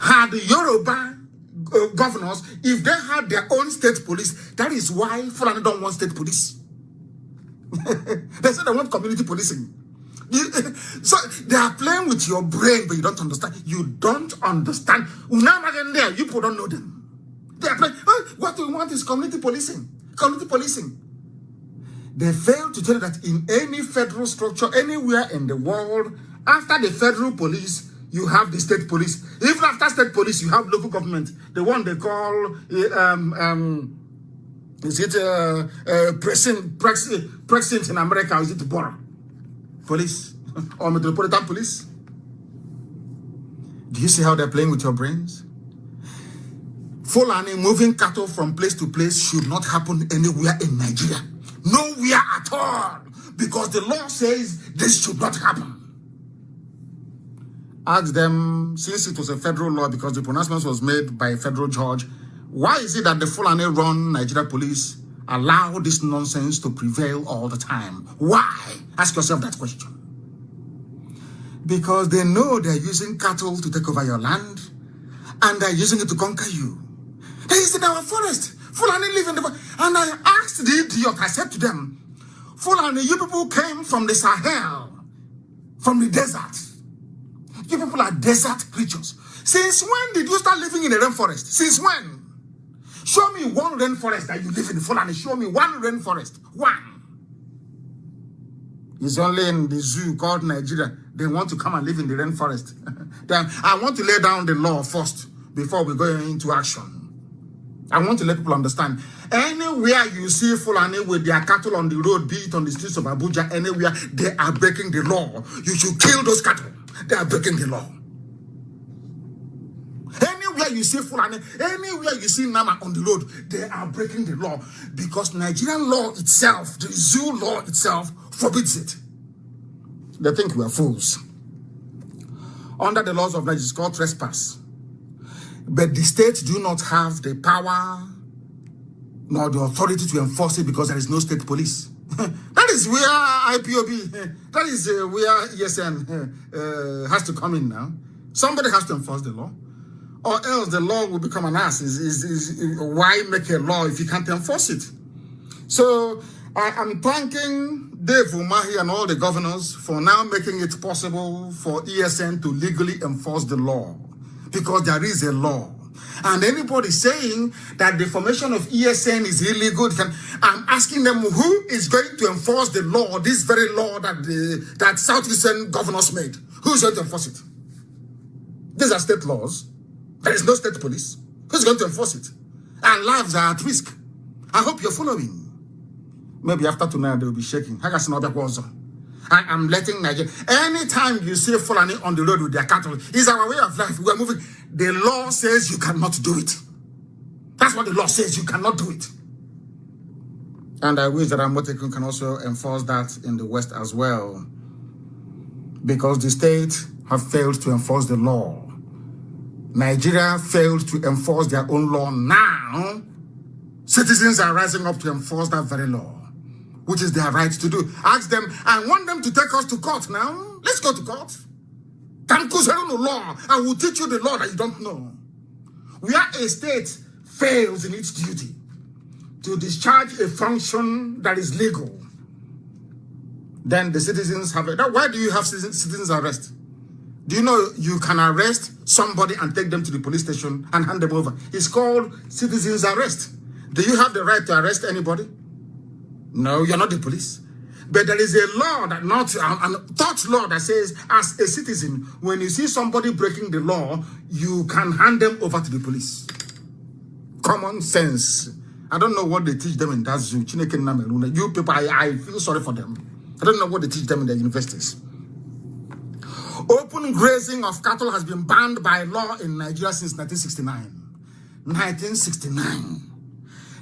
Had the Yoruba governors, if they had their own state police, that is why Fulani don't want state police. They say they want community policing. So they are playing with your brain, but you don't understand. You don't understand. You people don't know them. They are playing. What we want is community policing. Community policing. They fail to tell you that in any federal structure, anywhere in the world, after the federal police, you have the state police. Even after state police, you have local government. The one they call, is it precinct in America, or is it borough police or metropolitan police? Do you see how they're playing with your brains? Fulani moving cattle from place to place should not happen anywhere in Nigeria. Nowhere at all. Because the law says this should not happen. Ask them, since it was a federal law, because the pronouncement was made by a federal judge, why is it that the Fulani-run Nigeria police allow this nonsense to prevail all the time? Why? Ask yourself that question. Because they know they're using cattle to take over your land, and they're using it to conquer you. They is in our forest. Fulani live in the forest. And I asked the idiot, I said to them, Fulani, you people came from the Sahel, from the desert. You people are desert creatures. Since when did you start living in a rainforest? Since when? Show me one rainforest that you live in, Fulani. Show me one rainforest. One. It's only in the zoo called Nigeria. They want to come and live in the rainforest. I want to lay down the law first before we go into action. I want to let people understand. Anywhere you see Fulani with their cattle on the road, be it on the streets of Abuja, anywhere, they are breaking the law. You should kill those cattle. They are breaking the law. Anywhere you see Fulani, anywhere you see Nama on the road, they are breaking the law. Because Nigerian law itself, the zoo law itself, forbids it. They think we are fools. Under the laws of Nigeria, it's called trespass. But the states do not have the power nor the authority to enforce it because there is no state police. That is where IPOB, that is where ESN has to come in now. Somebody has to enforce the law, or else the law will become an ass. Why make a law if you can't enforce it? So I am thanking Dave Umahi and all the governors for now making it possible for ESN to legally enforce the law. Because there is a law. And anybody saying that the formation of ESN is illegal, I'm asking them who is going to enforce the law, this very law that Southeastern governors made. Who is going to enforce it? These are state laws. There is no state police. Who's going to enforce it? And lives are at risk. I hope you're following. Maybe after tonight they will be shaking. I am letting Nigeria. Anytime you see Fulani on the road with their cattle, it's our way of life. We are moving. The law says you cannot do it. That's what the law says. You cannot do it. And I wish that Amotekun can also enforce that in the West as well. Because the states have failed to enforce the law. Nigeria failed to enforce their own law. Now, citizens are rising up to enforce that very law, which is their right to do. Ask them, I want them to take us to court now. Let's go to court. Law. I will teach you the law that you don't know. Where a state fails in its duty to discharge a function that is legal, then the citizens have it. Why do you have citizens arrest? Do you know you can arrest somebody and take them to the police station and hand them over? It's called citizens arrest. Do you have the right to arrest anybody? No, you're not the police. But there is a law that thought law that says, as a citizen, when you see somebody breaking the law, you can hand them over to the police. Common sense. I don't know what they teach them in that zoo. You people, I feel sorry for them. I don't know what they teach them in their universities. Open grazing of cattle has been banned by law in Nigeria since 1969. 1969.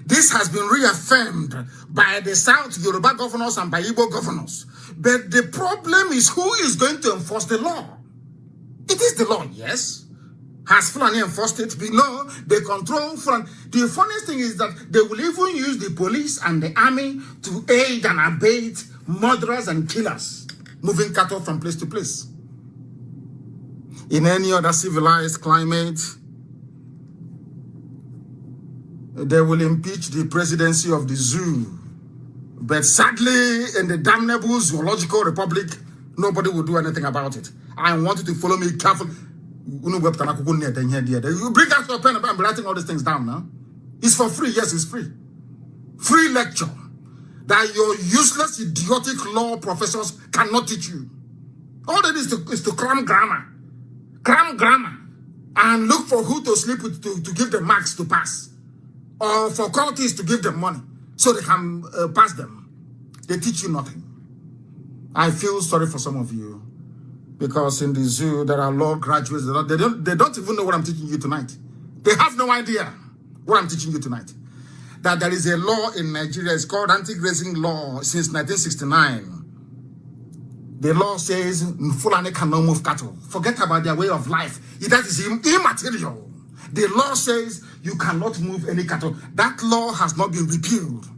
This has been reaffirmed by the South Yoruba governors and by Igbo governors. But the problem is who is going to enforce the law? It is the law, yes. Has Fulani enforced it? No, they control Fulani. The funniest thing is that they will even use the police and the army to aid and abet murderers and killers, moving cattle from place to place. In any other civilized climate, they will impeach the presidency of the zoo. But sadly, in the damnable zoological republic, nobody will do anything about it. I want you to follow me carefully. You bring out your pen and I'm writing all these things down now. It's for free. Yes, it's free. Free lecture that your useless, idiotic law professors cannot teach you. All that is to cram grammar. Cram grammar. And look for who to sleep with to give them marks to pass. Or for counties to give them money so they can pass them. They teach you nothing. I feel sorry for some of you because in the zoo there are law graduates. They don't even know what I'm teaching you tonight. They have no idea what I'm teaching you tonight. That there is a law in Nigeria. It's called anti-grazing law since 1969. The law says Fulani cannot move cattle. Forget about their way of life. That is immaterial. The law says you cannot move any cattle. That law has not been repealed.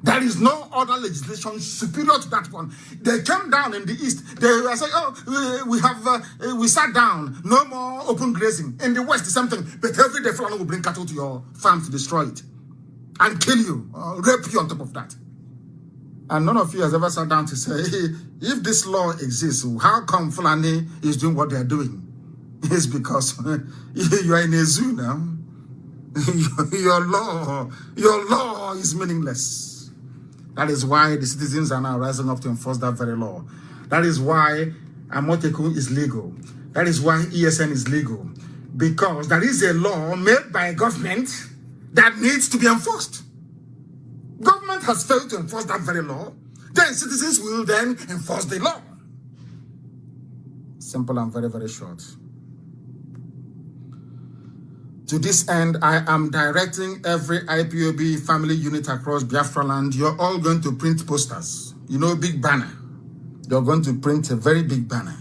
There is no other legislation superior to that one. They came down in the East. They were saying, oh, we sat down. No more open grazing. In the West, the same thing. But every day, Fulani will bring cattle to your farm to destroy it. And kill you. Rape you on top of that. And none of you has ever sat down to say, hey, if this law exists, how come Fulani is doing what they're doing? It's because you are in a zoo now. Your law is meaningless. That is why the citizens are now rising up to enforce that very law. That is why Amoteku is legal. That is why ESN is legal. Because there is a law made by a government that needs to be enforced. Government has failed to enforce that very law. Then citizens will then enforce the law. Simple and very, very short. To this end, I am directing every IPOB family unit across Biafra land. You're all going to print posters. You know, big banner. You're going to print a very big banner.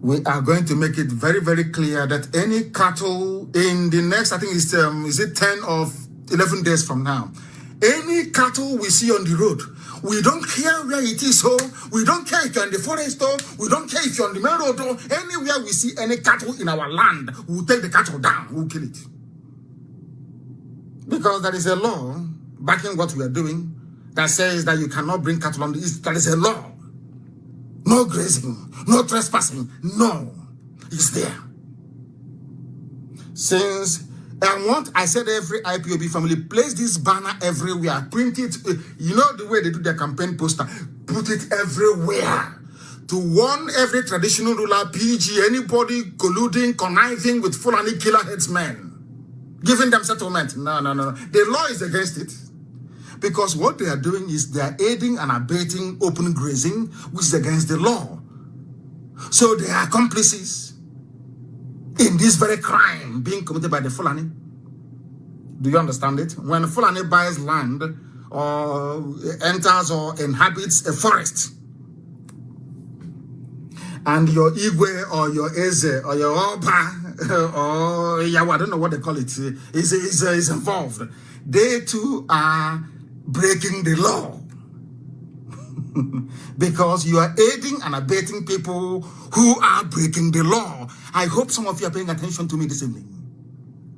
We are going to make it very, very clear that any cattle in the next, I think is it 10 or 11 days from now, any cattle we see on the road, we don't care where it is, so we don't care if you're in the forest, or we don't care if you're on the main road, or anywhere we see any cattle in our land, we'll take the cattle down, we'll kill it. Because there is a law backing what we are doing that says that you cannot bring cattle on the east. There is a law. No grazing, no trespassing, no. It's there. Since I said every IPOB family, place this banner everywhere, print it. You know the way they do their campaign poster, put it everywhere to warn every traditional ruler, PG, anybody colluding, conniving with Fulani killer headsmen, giving them settlement. No. The law is against it. Because what they are doing is they are aiding and abetting open grazing, which is against the law. So they are accomplices in this very crime being committed by the Fulani. Do you understand it? When Fulani buys land or enters or inhabits a forest, and your Igwe or your Eze or your Oba or Yawa, I don't know what they call it, is involved, they too are breaking the law. Because you are aiding and abetting people who are breaking the law. I hope some of you are paying attention to me this evening.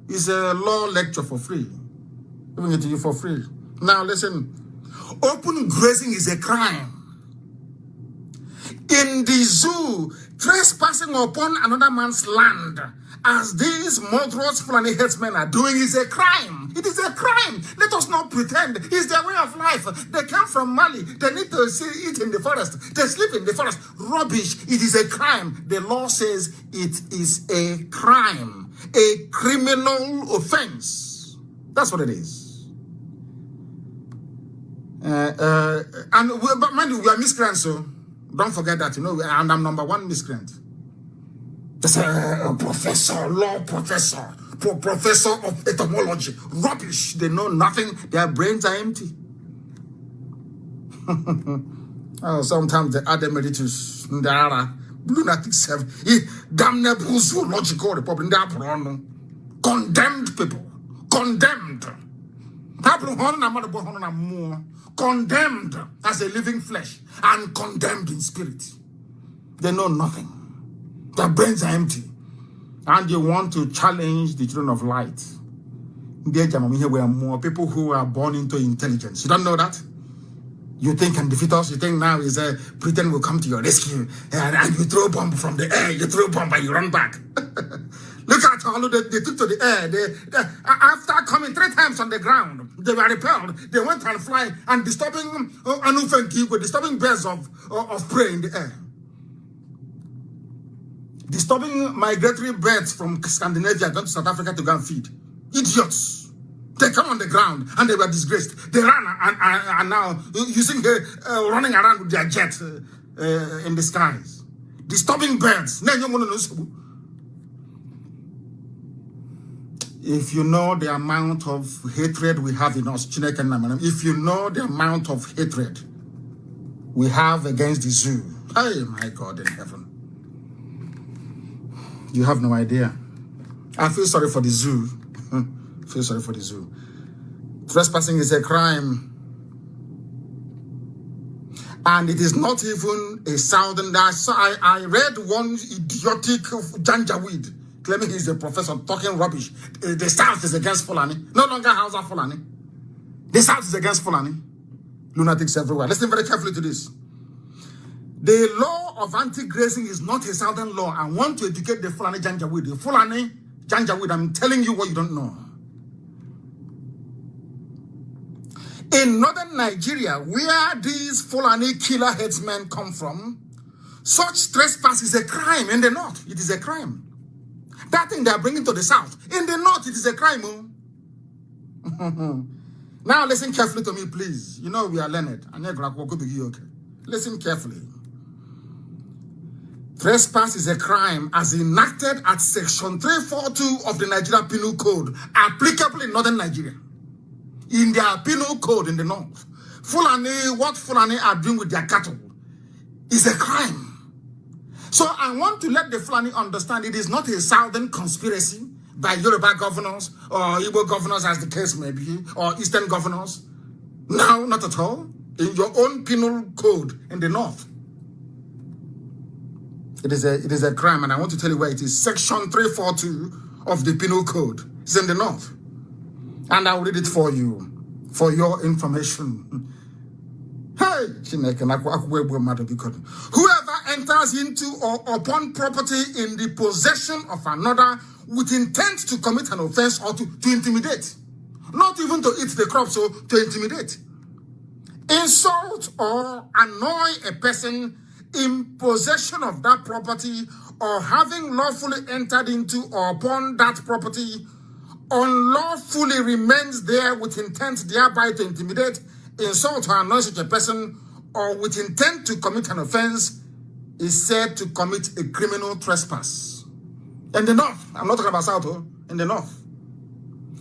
It's a law lecture for free. Giving it to you for free. Now listen. Open grazing is a crime. In the zoo, trespassing upon another man's land, as these murderous Fulani headsmen are doing, is a crime. It is a crime. Let us not pretend. It's their way of life. They come from Mali. They need to eat in the forest. They sleep in the forest. Rubbish. It is a crime. The law says it is a crime. A criminal offense. That's what it is. But mind you, we are miscreants, so don't forget that, you know, and I'm #1 miscreant. Just a professor, law professor, professor of etymology. Rubbish. They know nothing. Their brains are empty. Oh, sometimes they add emeritus. There are lunatics have damnable zoological republic. Condemned people. Condemned. Condemned as a living flesh and condemned in spirit. They know nothing. Their brains are empty. And you want to challenge the children of light. Here we are more people who are born into intelligence. You don't know that? You think can defeat us? You think now is Britain will come to your rescue and you throw bomb from the air, you throw bomb and you run back. Look at all they took to the air. After coming 3 times on the ground, they were repelled. They went and fly and disturbing disturbing birds of prey in the air. Disturbing migratory birds from Scandinavia going to South Africa to go and feed. Idiots. They come on the ground and they were disgraced. They ran and now using running around with their jets in the skies. Disturbing birds. If you know the amount of hatred we have in us, if you know the amount of hatred we have against the zoo, hey, my God in heaven, you have no idea. I feel sorry for the zoo. Feel sorry for the zoo. Trespassing is a crime. And it is not even a southern. I read one idiotic janjaweed claiming he's a professor talking rubbish. The South is against Fulani. No longer Hausa Fulani. The South is against Fulani. Lunatics everywhere. Listen very carefully to this. The law of anti-grazing is not a southern law. I want to educate the Fulani janjaweed. The Fulani janjaweed, I'm telling you what you don't know. In northern Nigeria, where these Fulani killer headsmen come from, such trespass is a crime in the north. It is a crime. That thing they are bringing to the south, in the north, it is a crime. Now listen carefully to me, please. You know we are learned. Listen carefully. Trespass is a crime as enacted at section 342 of the Nigeria Penal Code, applicable in northern Nigeria. In their penal code in the north, Fulani, what Fulani are doing with their cattle is a crime. So I want to let the Fulani understand it is not a southern conspiracy by Yoruba governors or Igbo governors as the case may be, or Eastern governors. No, not at all. In your own penal code in the north. It is a crime, and I want to tell you where it is. Section 342 of the penal code. It's in the north. And I'll read it for you, for your information. Hey, whoever enters into or upon property in the possession of another with intent to commit an offense or to intimidate, not even to eat the crops, so to intimidate, insult or annoy a person in possession of that property or having lawfully entered into or upon that property unlawfully remains there with intent thereby to intimidate, insult or annoy such a person, or with intent to commit an offense, is said to commit a criminal trespass. In the north, I'm not talking about south, in the north.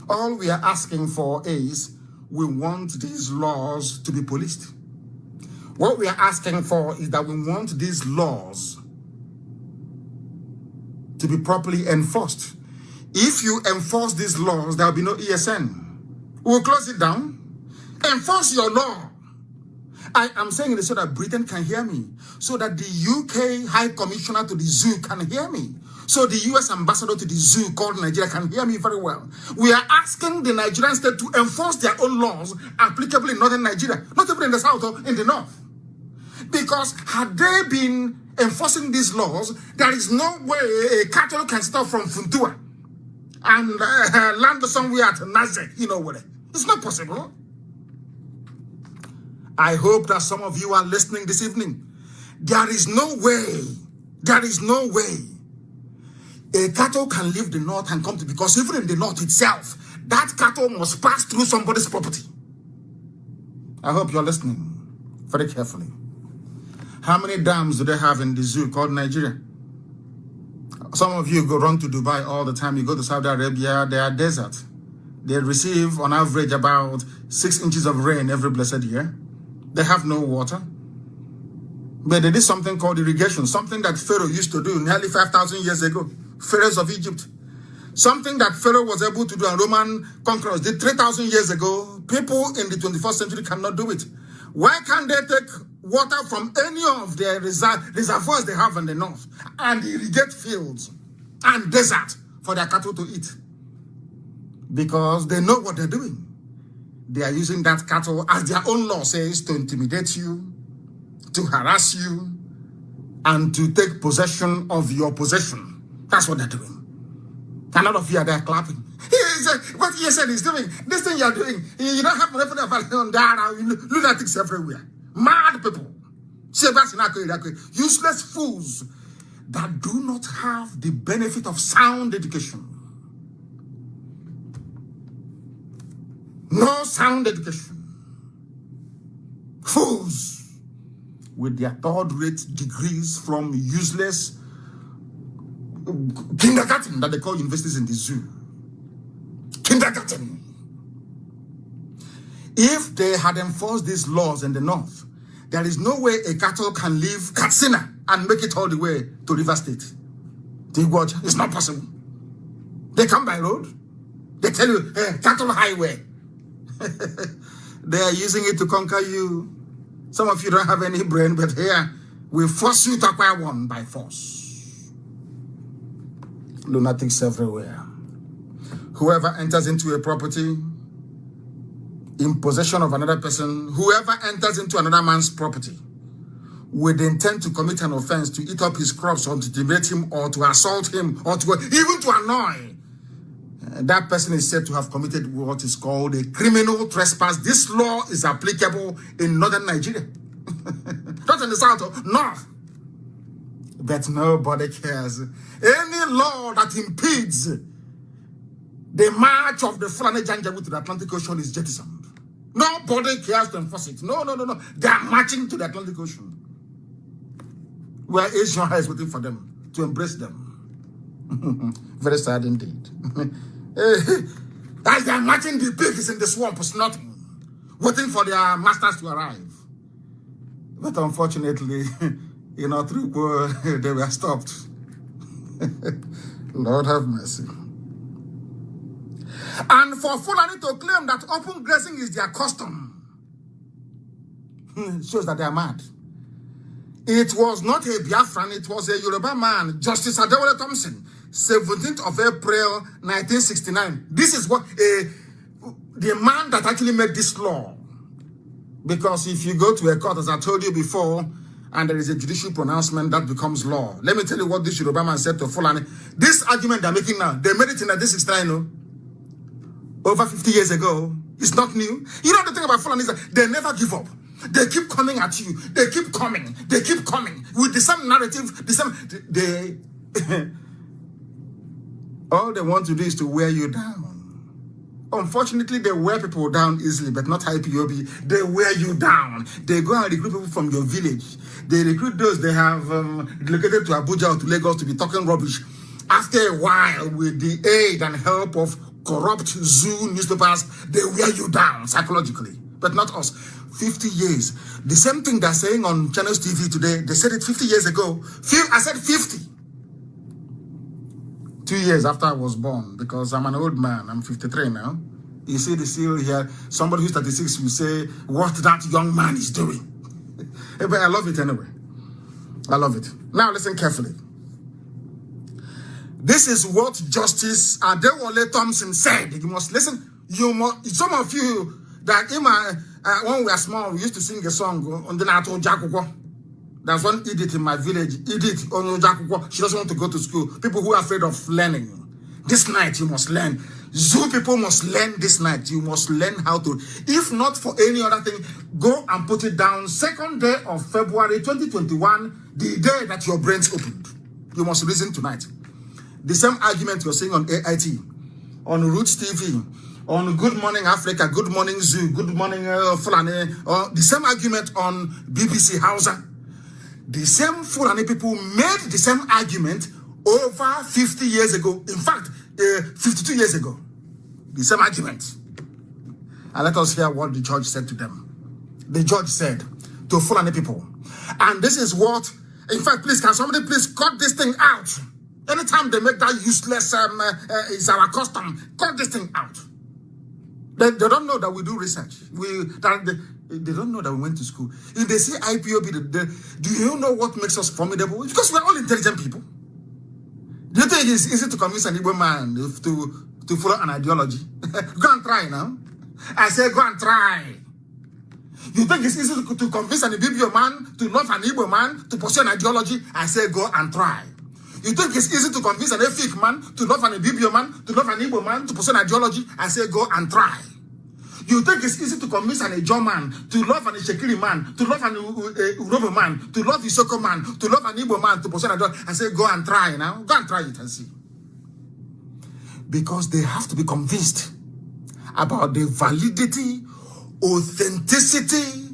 All we are asking for is we want these laws to be policed. What we are asking for is that we want these laws to be properly enforced. If you enforce these laws, there will be no ESN. We'll close it down. Enforce your law. I am saying this so that Britain can hear me, so that the UK High Commissioner to the zoo can hear me, so the US Ambassador to the zoo called Nigeria can hear me very well. We are asking the Nigerian state to enforce their own laws applicable in northern Nigeria, not even in the south or in the north. Because had they been enforcing these laws, there is no way a cattle can stop from Funtua and land somewhere at Nazek, you know what? It's not possible. I hope that some of you are listening this evening. There is no way a cattle can leave the north and come to, because even in the north itself, that cattle must pass through somebody's property. I hope you're listening very carefully. How many dams do they have in the zoo called Nigeria? Some of you go run to Dubai all the time. You go to Saudi Arabia, they are desert. They receive on average about 6 inches of rain every blessed year. They have no water. But they did something called irrigation, something that Pharaoh used to do nearly 5,000 years ago. Pharaohs of Egypt. Something that Pharaoh was able to do and Roman conquerors did 3,000 years ago. People in the 21st century cannot do it. Why can't they take water from any of their reservoirs they have in the north and irrigate fields and desert for their cattle to eat? Because they know what they're doing. They are using that cattle, as their own law says, to intimidate you, to harass you, and to take possession of your possession. That's what they're doing. A lot of you are there clapping. What he said he's doing, this thing you're doing, you don't have revenue on that, lunatics everywhere. Mad people. Useless fools that do not have the benefit of sound education. No sound education. Fools with their third-rate degrees from useless kindergarten that they call universities in the zoo. Kindergarten. If they had enforced these laws in the north, there is no way a cattle can leave Katsina and make it all the way to River State. It's not possible. They come by road. They tell you, hey, cattle highway. They are using it to conquer you. Some of you don't have any brain, but here, we force you to acquire one by force. Lunatics everywhere. Whoever enters into a property in possession of another person, whoever enters into another man's property with the intent to commit an offense, to eat up his crops or to intimidate him or to assault him or to even to annoy, that person is said to have committed what is called a criminal trespass. This law is applicable in northern Nigeria. Not in the south, north. But nobody cares. Any law that impedes the march of the Fulani Janjaweed to the Atlantic Ocean is jettisoned. Nobody cares to enforce it. No. They are marching to the Atlantic Ocean, where Asian is waiting for them to embrace them. Very sad indeed. As they are marching, the pigs in the swamp is nothing, waiting for their masters to arrive. But unfortunately, through they were stopped. Lord have mercy. And for Fulani to claim that open grazing is their custom shows that they are mad. It was not a Biafran, it was a Yoruba man, Justice Adewale Thompson, 17th of April, 1969. This is what the man that actually made this law. Because if you go to a court, as I told you before, and there is a judicial pronouncement, that becomes law. Let me tell you what this Yoruba man said to Fulani. This argument they're making now, they made it in 1969, no? Over 50 years ago. It's not new. You know the thing about Fulani is that they never give up. They keep coming at you. They keep coming. They keep coming with the same narrative, the same. All they want to do is to wear you down. Unfortunately, they wear people down easily, but not IPOB. They wear you down. They go and recruit people from your village. They recruit those they have relocated to Abuja or to Lagos to be talking rubbish. After a while, with the aid and help of corrupt zoo newspapers, they wear you down psychologically, but not us. 50 years. The same thing they're saying on Channels TV today, they said it 50 years ago. I said 50. 2 years after I was born, because I'm an old man. I'm 53 now. You see the seal here. Somebody who's 36 will say what that young man is doing. But I love it anyway. I love it. Now listen carefully. This is what Justice Adewale Thompson said. You must listen. You must. Some of you that when we were small, we used to sing a song on the Nato Jakuko. There's one idiot in my village. Idiot on Jakuko. She doesn't want to go to school. People who are afraid of learning. This night you must learn. Zoo people must learn this night. You must learn how to. If not for any other thing, go and put it down. 2nd day of February 2021, the day that your brains opened. You must listen tonight. The same argument you're saying on AIT, on Roots TV, on Good Morning Africa, Good Morning Zoo, Good Morning Fulani, the same argument on BBC Hausa. The same Fulani people made the same argument over 50 years ago, in fact, 52 years ago, the same argument. And let us hear what the judge said to them. The judge said to Fulani people, and this is what, in fact, please, can somebody please cut this thing out? Anytime they make that useless, is our custom, cut this thing out. They don't know that we do research. They don't know that we went to school. If they say IPOB, do you know what makes us formidable? It's because we're all intelligent people. Do you think it's easy to convince an Igbo man to follow an ideology? Go and try now. I say go and try. You think it's easy to convince an Ibibio man to love an Igbo man to pursue an ideology? I say go and try. You think it's easy to convince an Efik man to love an Ibibio man to love an Igbo man to pursue an ideology? I say go and try. You think it's easy to convince an Ejo man to love an Ishekiri man, to love an Urobo man, to love Isoko man, to love an Igbo man to pursue an ideology? I say go and try now. Go and try it and see. Because they have to be convinced about the validity, authenticity,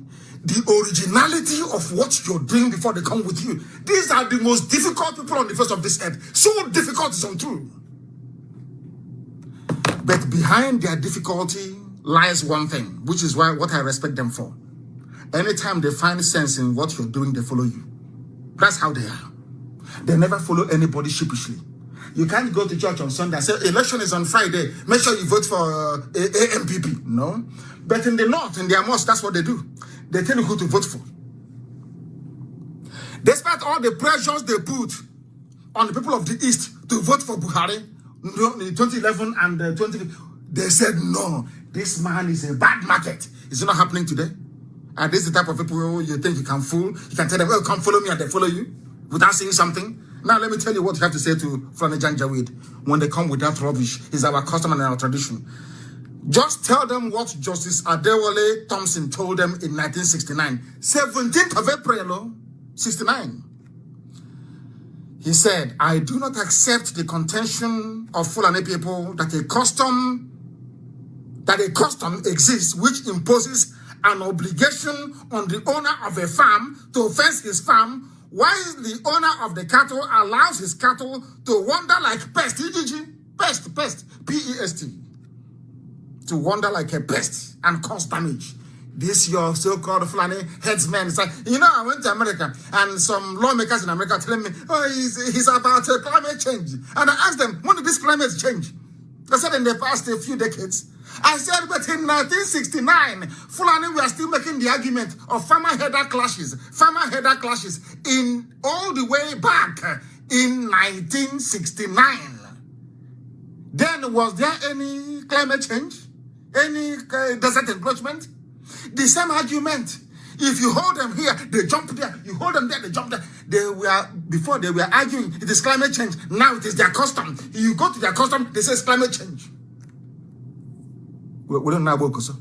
the originality of what you're doing before they come with you. These are the most difficult people on the face of this earth. So difficult is untrue. But behind their difficulty lies one thing, which is what I respect them for. Anytime they find sense in what you're doing, they follow you. That's how they are. They never follow anybody sheepishly. You can't go to church on Sunday and say, election is on Friday, make sure you vote for AMPP. No. But in the north, in their mosque, that's what they do. They tell you who to vote for. Despite all the pressures they put on the people of the East to vote for Buhari, in 2011 and 2015, they said, no, this man is a bad market. Is it not happening today? And this is the type of people you think you can fool. You can tell them, well, come follow me, and they follow you without saying something. Now, let me tell you what you have to say to Fulani Janjaweed when they come with that rubbish. It's our custom and our tradition. Just tell them what Justice Adewale Thompson told them in 1969. 17th of April, 69. He said, I do not accept the contention of Fulani people that a custom exists which imposes an obligation on the owner of a farm to fence his farm, while the owner of the cattle allows his cattle to wander like pest, pest, P-E-S-T, to wander like a pest and cause damage. This your so-called Fulani headsman is like, you know, I went to America and some lawmakers in America telling me, oh, he's about climate change. And I asked them, when did this climate change? They said in the past a few decades. I said, but in 1969, Fulani were still making the argument of farmer-header clashes in all the way back in 1969. Then was there any climate change? Any desert encroachment? The same argument. If you hold them here, they jump there. You hold them there, they jump there. Before they were arguing, it is climate change. Now it is their custom. You go to their custom, they say it's climate change. We don't know about so.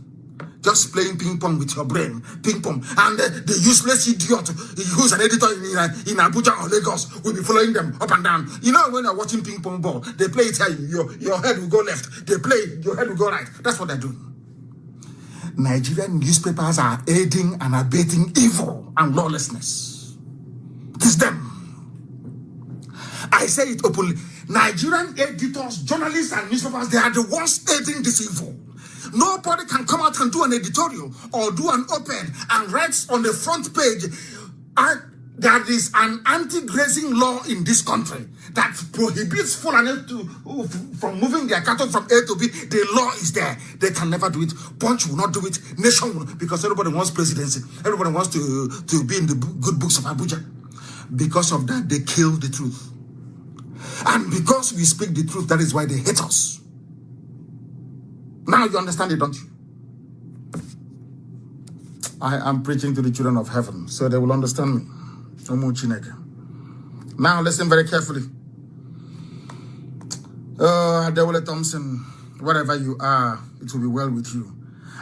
Just playing ping pong with your brain, ping pong, and the useless idiot who's an editor in Abuja or Lagos will be following them up and down. You know when you're watching ping pong ball, they play it here, your head will go left. They play, your head will go right. That's what they're doing. Nigerian newspapers are aiding and abetting evil and lawlessness. It is them. I say it openly. Nigerian editors, journalists, and newspapers, they are the ones aiding this evil. Nobody can come out and do an editorial or do an op-ed and write on the front page, there is an anti-grazing law in this country that prohibits Fulani from moving their cattle from A to B. The law is there. They can never do it. Punch will not do it. Nation will not, because everybody wants presidency. Everybody wants to be in the good books of Abuja. Because of that, they kill the truth. And because we speak the truth, that is why they hate us. Now you understand it, don't you? I am preaching to the children of heaven, so they will understand me. Now listen very carefully. Adewale Thompson, wherever you are, it will be well with you.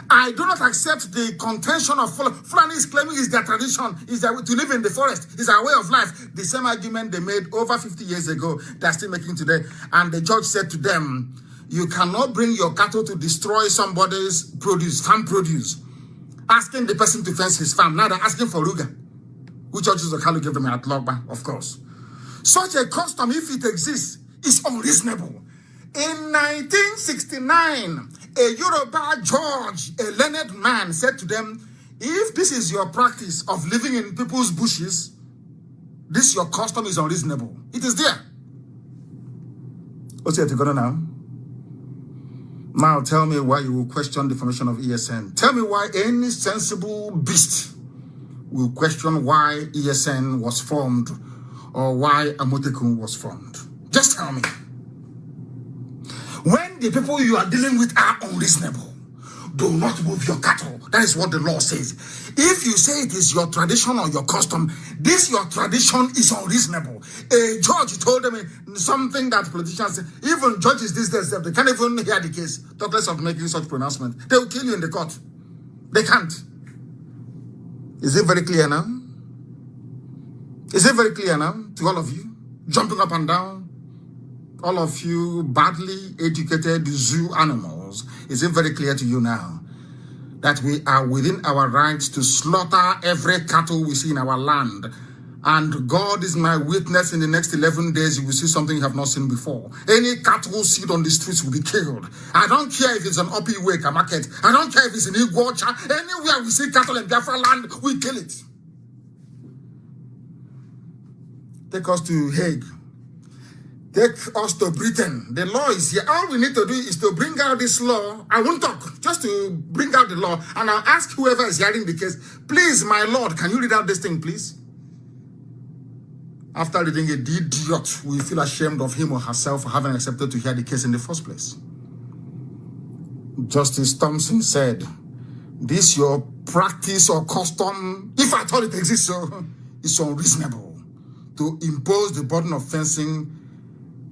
I do not accept the contention of Fulani is claiming is their tradition, is their way to live in the forest, is our way of life. The same argument they made over 50 years ago, they're still making today. And the judge said to them, you cannot bring your cattle to destroy somebody's produce, farm produce, asking the person to fence his farm. Now they're asking for Ruga, which judges the Kalu gave them at Logba, of course. Such a custom, if it exists, is unreasonable. In 1969, a Yoruba judge, a learned man, said to them, if this is your practice of living in people's bushes, this your custom is unreasonable. It is there. What's it to go now? Now tell me why you will question the formation of ESN. Tell me why any sensible beast will question why ESN was formed or why Amotekun was formed. Just tell me. When the people you are dealing with are unreasonable, do not move your cattle. That is what the law says. If you say it is your tradition or your custom, this your tradition is unreasonable. A judge told them something that politicians say, even judges these days, they can't even hear the case, talk less of making such pronouncement. They will kill you in the court. They can't. Is it very clear now? Is it very clear now to all of you? Jumping up and down? All of you badly educated zoo animals, is it very clear to you now that we are within our rights to slaughter every cattle we see in our land? And God is my witness, in the next 11 days, you will see something you have not seen before. Any cattle seed on the streets will be killed. I don't care if it's an Opiweka market. I don't care if it's in Iguacha. Anywhere we see cattle in Biafra land, we kill it. Take us to Hague. Take us to Britain. The law is here. All we need to do is to bring out this law. I won't talk, just to bring out the law. And I'll ask whoever is hearing the case, please, my Lord, can you read out this thing, please? After reading it, the idiot will feel ashamed of him or herself for having accepted to hear the case in the first place. Justice Thompson said, this your practice or custom, if I thought it exists, so it's unreasonable to impose the burden of fencing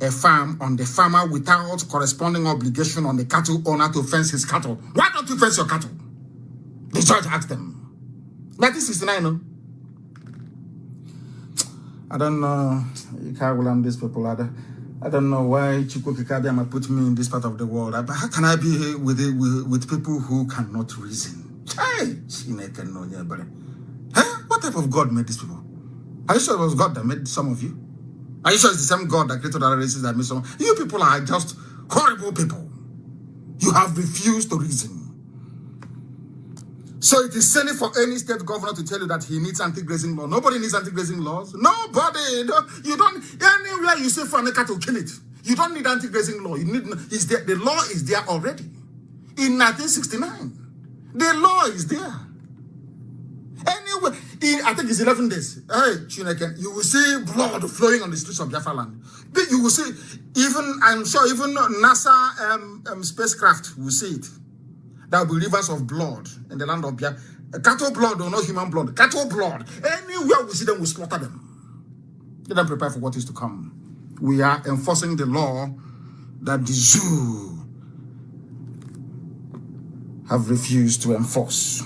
a farm on the farmer without corresponding obligation on the cattle owner to fence his cattle. Why don't you fence your cattle? The judge asked them. 1969, no? I don't know. These people, I don't know why Chukwu Kikabiyama put me in this part of the world. But how can I be here with people who cannot reason? Hey, what type of God made these people? Are you sure it was God that made some of you? Are you sure it's the same God that created other races that made some? You people are just horrible people. You have refused to reason. So it is silly for any state governor to tell you that he needs anti-grazing law. Nobody needs anti-grazing laws. Nobody. You don't. Anywhere you say for a cattle, kill it. You don't need anti-grazing law. You need. Is there? The law is there already. In 1969, the law is there. Anyway, I think it's 11 days. Hey, Chineke, you will see blood flowing on the streets of Biafra land. You will see, even, I'm sure, even NASA spacecraft will see it. There will be rivers of blood in the land of Biafra. Cattle blood or not human blood. Cattle blood. Anywhere we see them, we slaughter them. Let them prepare for what is to come. We are enforcing the law that the zoo have refused to enforce.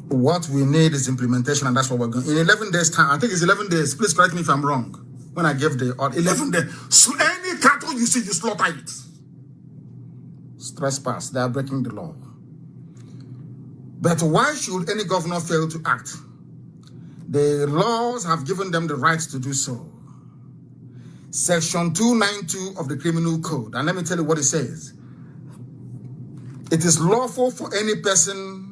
What we need is implementation, and that's what we're going. In 11 days' time, I think it's 11 days. Please correct me if I'm wrong. When I gave the order, 11 days. So any cattle you see, you slaughter it. Trespass. They are breaking the law. But why should any governor fail to act? The laws have given them the right to do so. Section 292 of the Criminal Code. And let me tell you what it says. It is lawful for any person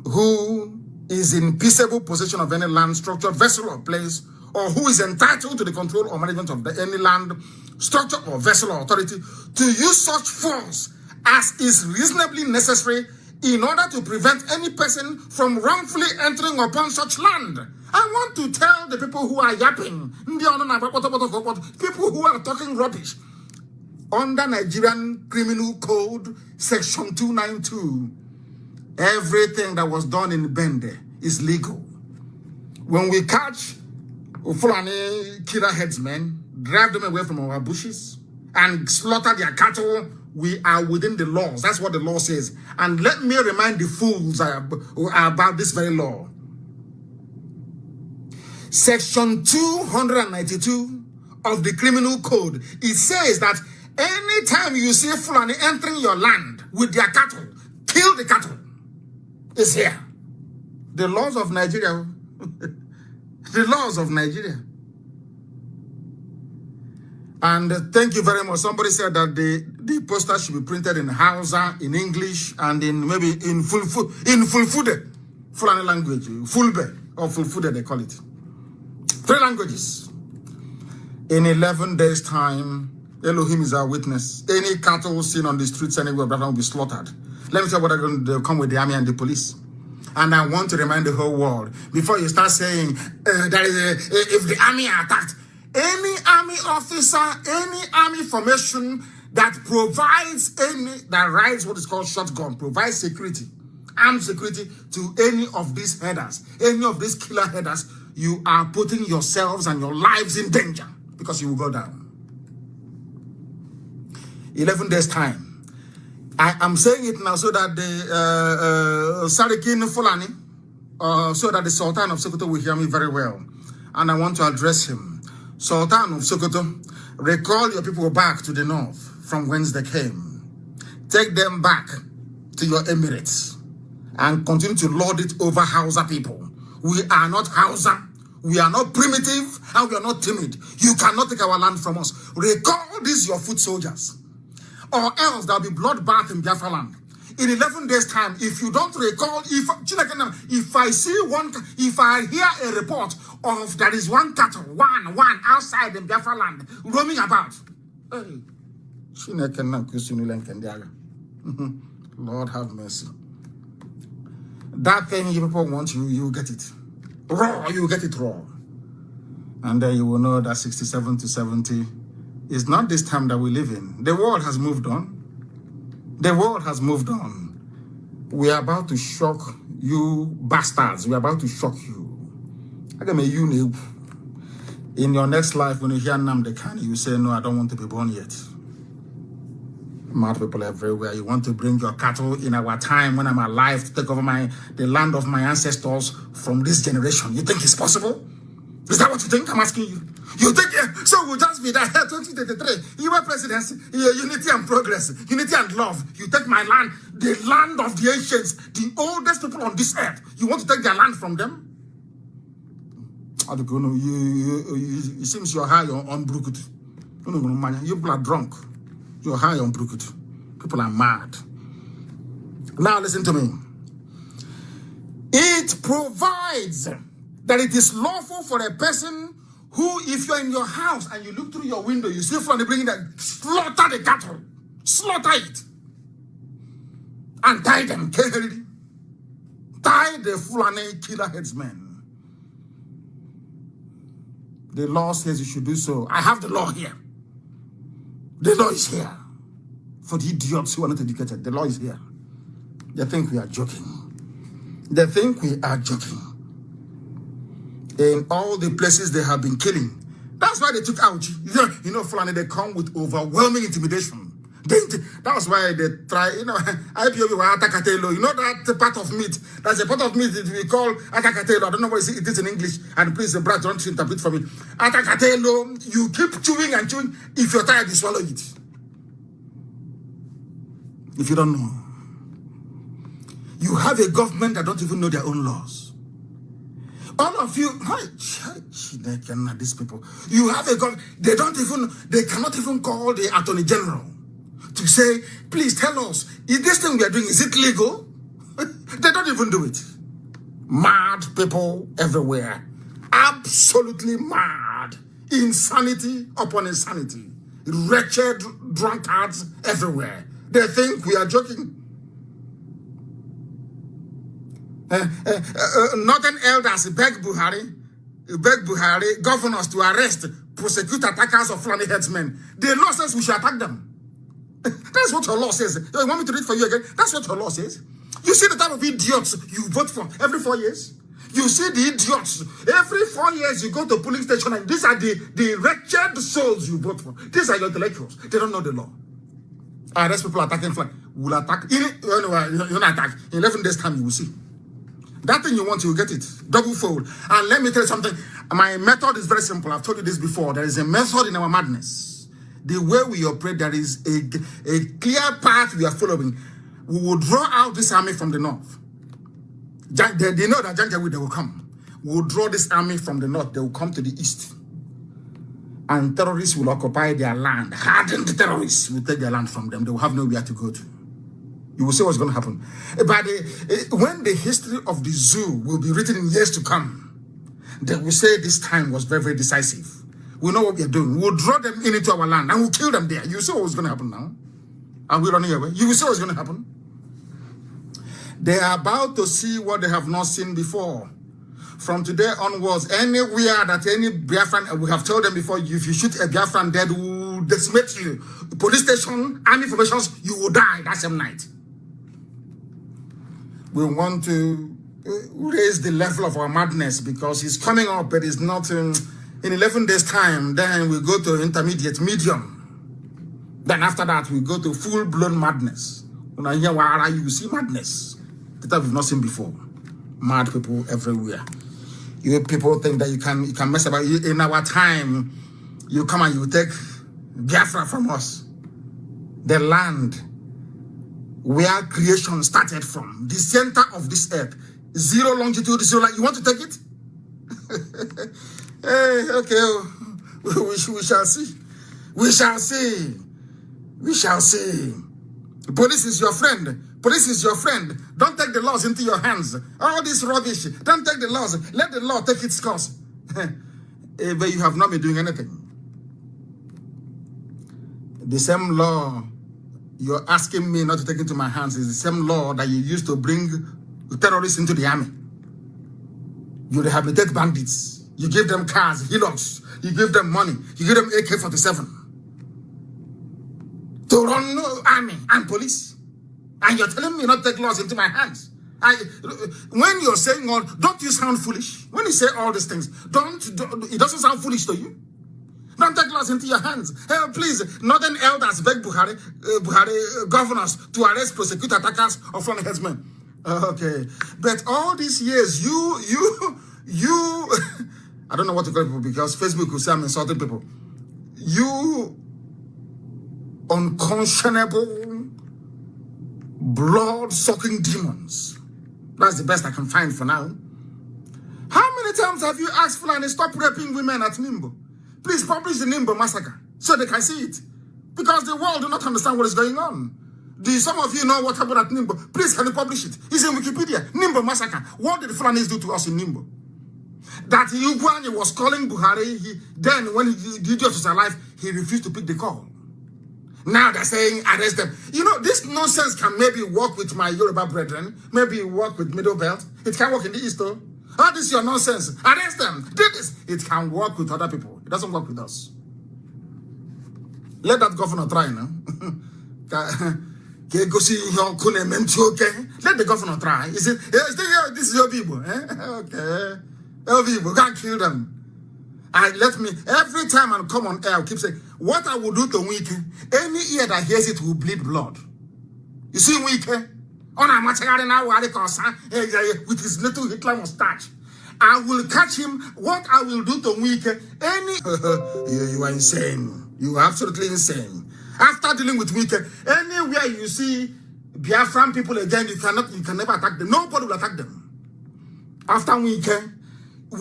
who is in peaceable possession of any land, structure, vessel, or place, or who is entitled to the control or management of any land, structure, or vessel or authority to use such force as is reasonably necessary in order to prevent any person from wrongfully entering upon such land. I want to tell the people who are yapping, people who are talking rubbish, under Nigerian Criminal Code, Section 292, everything that was done in Bende is legal. When we catch Fulani killer headsmen, drive them away from our bushes, and slaughter their cattle, we are within the laws. That's what the law says. And let me remind the fools about this very law. Section 292 of the Criminal Code, it says that anytime you see Fulani entering your land with their cattle, kill the cattle. It's here. The laws of Nigeria, The laws of Nigeria. And thank you very much. Somebody said that the poster should be printed in Hausa, in English, and in maybe in Fulfude, Fulani language, Fulbe, or Fulfude they call it. 3 languages. In 11 days' time, Elohim is our witness. Any cattle seen on the streets anywhere, brother, will be slaughtered. Let me tell you what they're going to come with the army and the police. And I want to remind the whole world, before you start saying, if the army are attacked, any army officer, any army formation that rides what is called shotgun, provides security, armed security to any of these headers, any of these killer headers, you are putting yourselves and your lives in danger because you will go down. 11 days time. I am saying it now so that the Sarikin Fulani, so that the Sultan of Sokoto will hear me very well. And I want to address him. Sultan of Sokoto, recall your people back to the north from whence they came. Take them back to your emirates and continue to lord it over Hausa people. We are not Hausa. We are not primitive and we are not timid. You cannot take our land from us. Recall these your foot soldiers. Or else there will be bloodbath in Biafra land. In 11 days' time, if you don't recall, if I hear a report of there is one cattle, one outside in Biafra land, roaming about. Hey, Lord have mercy. That thing you people want, you get it. Raw, you get it raw. And then you will know that 67 to 70 is not this time that we live in. The world has moved on. The world has moved on. We are about to shock you bastards. We are about to shock you. In your next life, when you hear Nnamdi Kanu, you say, no, I don't want to be born yet. Mad people everywhere. You want to bring your cattle in our time when I'm alive to take over the land of my ancestors from this generation. You think it's possible? Is that what you think? I'm asking you. You think so? We'll just be there 2023. You were presidency, unity and progress, unity and love. You take my land, the land of the ancients, the oldest people on this earth. You want to take their land from them? It seems you're high on Brukut. You people are drunk. You're high on Brukut. People are mad. Now listen to me. It provides that it is lawful for a person who, if you're in your house and you look through your window, you see from the bringing that, slaughter the cattle, slaughter it, and tie them, tie the Fulani killer headsmen. The law says you should do so. I have the law here. The law is here. For the idiots who are not educated, the law is here. They think we are joking. They think we are joking. In all the places they have been killing. That's why they took out. You know, Fulani, they come with overwhelming intimidation. That's why they try, IPOB were atakatelo. You know that part of meat. That's a part of meat that we call atakatelo. I don't know what it is in English. And please, Brad, don't interpret for me. Atakatelo, you keep chewing and chewing. If you're tired, you swallow it. If you don't know. You have a government that don't even know their own laws. All of you, these people, you have a government, they cannot even call the Attorney General to say, please tell us, is this thing we are doing, is it legal? They don't even do it. Mad people everywhere. Absolutely mad. Insanity upon insanity. Wretched drunkards everywhere. They think we are joking. Northern elders beg Buhari, governors to arrest, prosecute attackers of Fulani headsmen. The law says we should attack them. That's what your law says. You want me to read for you again? That's what your law says. You see the type of idiots you vote for every 4 years? You see the idiots. Every 4 years you go to a polling station and these are the wretched souls you vote for. These are your intellectuals. They don't know the law. Arrest people attacking Fulani. We'll attack. You're not attack. In 11 days time you will see. That thing you want, you will get it. Double fold. And let me tell you something. My method is very simple. I've told you this before. There is a method in our madness. The way we operate, there is a clear path we are following. We will draw out this army from the north. They know that Janjaweed, they will come. will draw this army from the north. They will come to the east. And terrorists will occupy their land. Hardened terrorists will take their land from them. They will have nowhere to go to. You will see what's going to happen. But when the history of the zoo will be written in years to come, they will say this time was very, very decisive. We know what we are doing. We'll draw them into our land and we'll kill them there. You see what's going to happen now? Are we running away? You will see what's going to happen. They are about to see what they have not seen before. From today onwards, anywhere that any Biafran, we have told them before, if you shoot a Biafran dead, we will decimate you. Police station, army formations, you will die that same night. We want to raise the level of our madness because it's coming up, but it's not in 11 days' time. Then we go to intermediate, medium. Then after that, we go to full-blown madness. When I hear why you see madness that we've not seen before. Mad people everywhere. You people think that you can mess about. In our time, you come and you take Biafra from us. The land where creation started from. The center of this earth. Zero longitude, zero light. You want to take it? Hey, okay. We shall see. We shall see. We shall see. Police is your friend. Police is your friend. Don't take the laws into your hands. All this rubbish. Don't take the laws. Let the law take its course. But you have not been doing anything. The same law you're asking me not to take into my hands is the same law that you used to bring terrorists into the army. You rehabilitate bandits. You give them cars, hillocks. You give them money. You give them AK-47. To run army and police. And you're telling me not to take laws into my hands. When you're saying all, don't you sound foolish? When you say all these things, it doesn't sound foolish to you? Don't take laws into your hands. Please, northern elders beg Buhari governors to arrest, prosecute attackers of foreign headsmen. Okay. But all these years, you, I don't know what to call people because Facebook will say I'm insulting people. You unconscionable, blood-sucking demons. That's the best I can find for now. How many times have you asked Fulani stop raping women at Nimbo? Please publish the Nimbo massacre so they can see it. Because the world do not understand what is going on. Do some of you know what happened at Nimbo? Please, can you publish it? It's in Wikipedia. Nimbo massacre. What did the Fulanis do to us in Nimbo? That Ugwani was calling Buhari. Then when the idiot was alive, he refused to pick the call. Now they're saying arrest them. You know, this nonsense can maybe work with my Yoruba brethren. Maybe work with Middle Belt. It can work in the East though. Oh, this is your nonsense. Arrest them. Do this. It can work with other people. It doesn't work with us. Let that governor try now. Let the governor try. Is it? This is your people. Okay. Your people. Can't kill them. And let me, every time I come on air, I'll keep saying, what I will do to Wike, any ear that hears it will bleed blood. You see Wike? With his little Hitler mustache. I will catch him. What I will do to Wike, you are insane. You are absolutely insane. After dealing with Wike, anywhere you see Biafran people again, you can never attack them. Nobody will attack them. After Wike,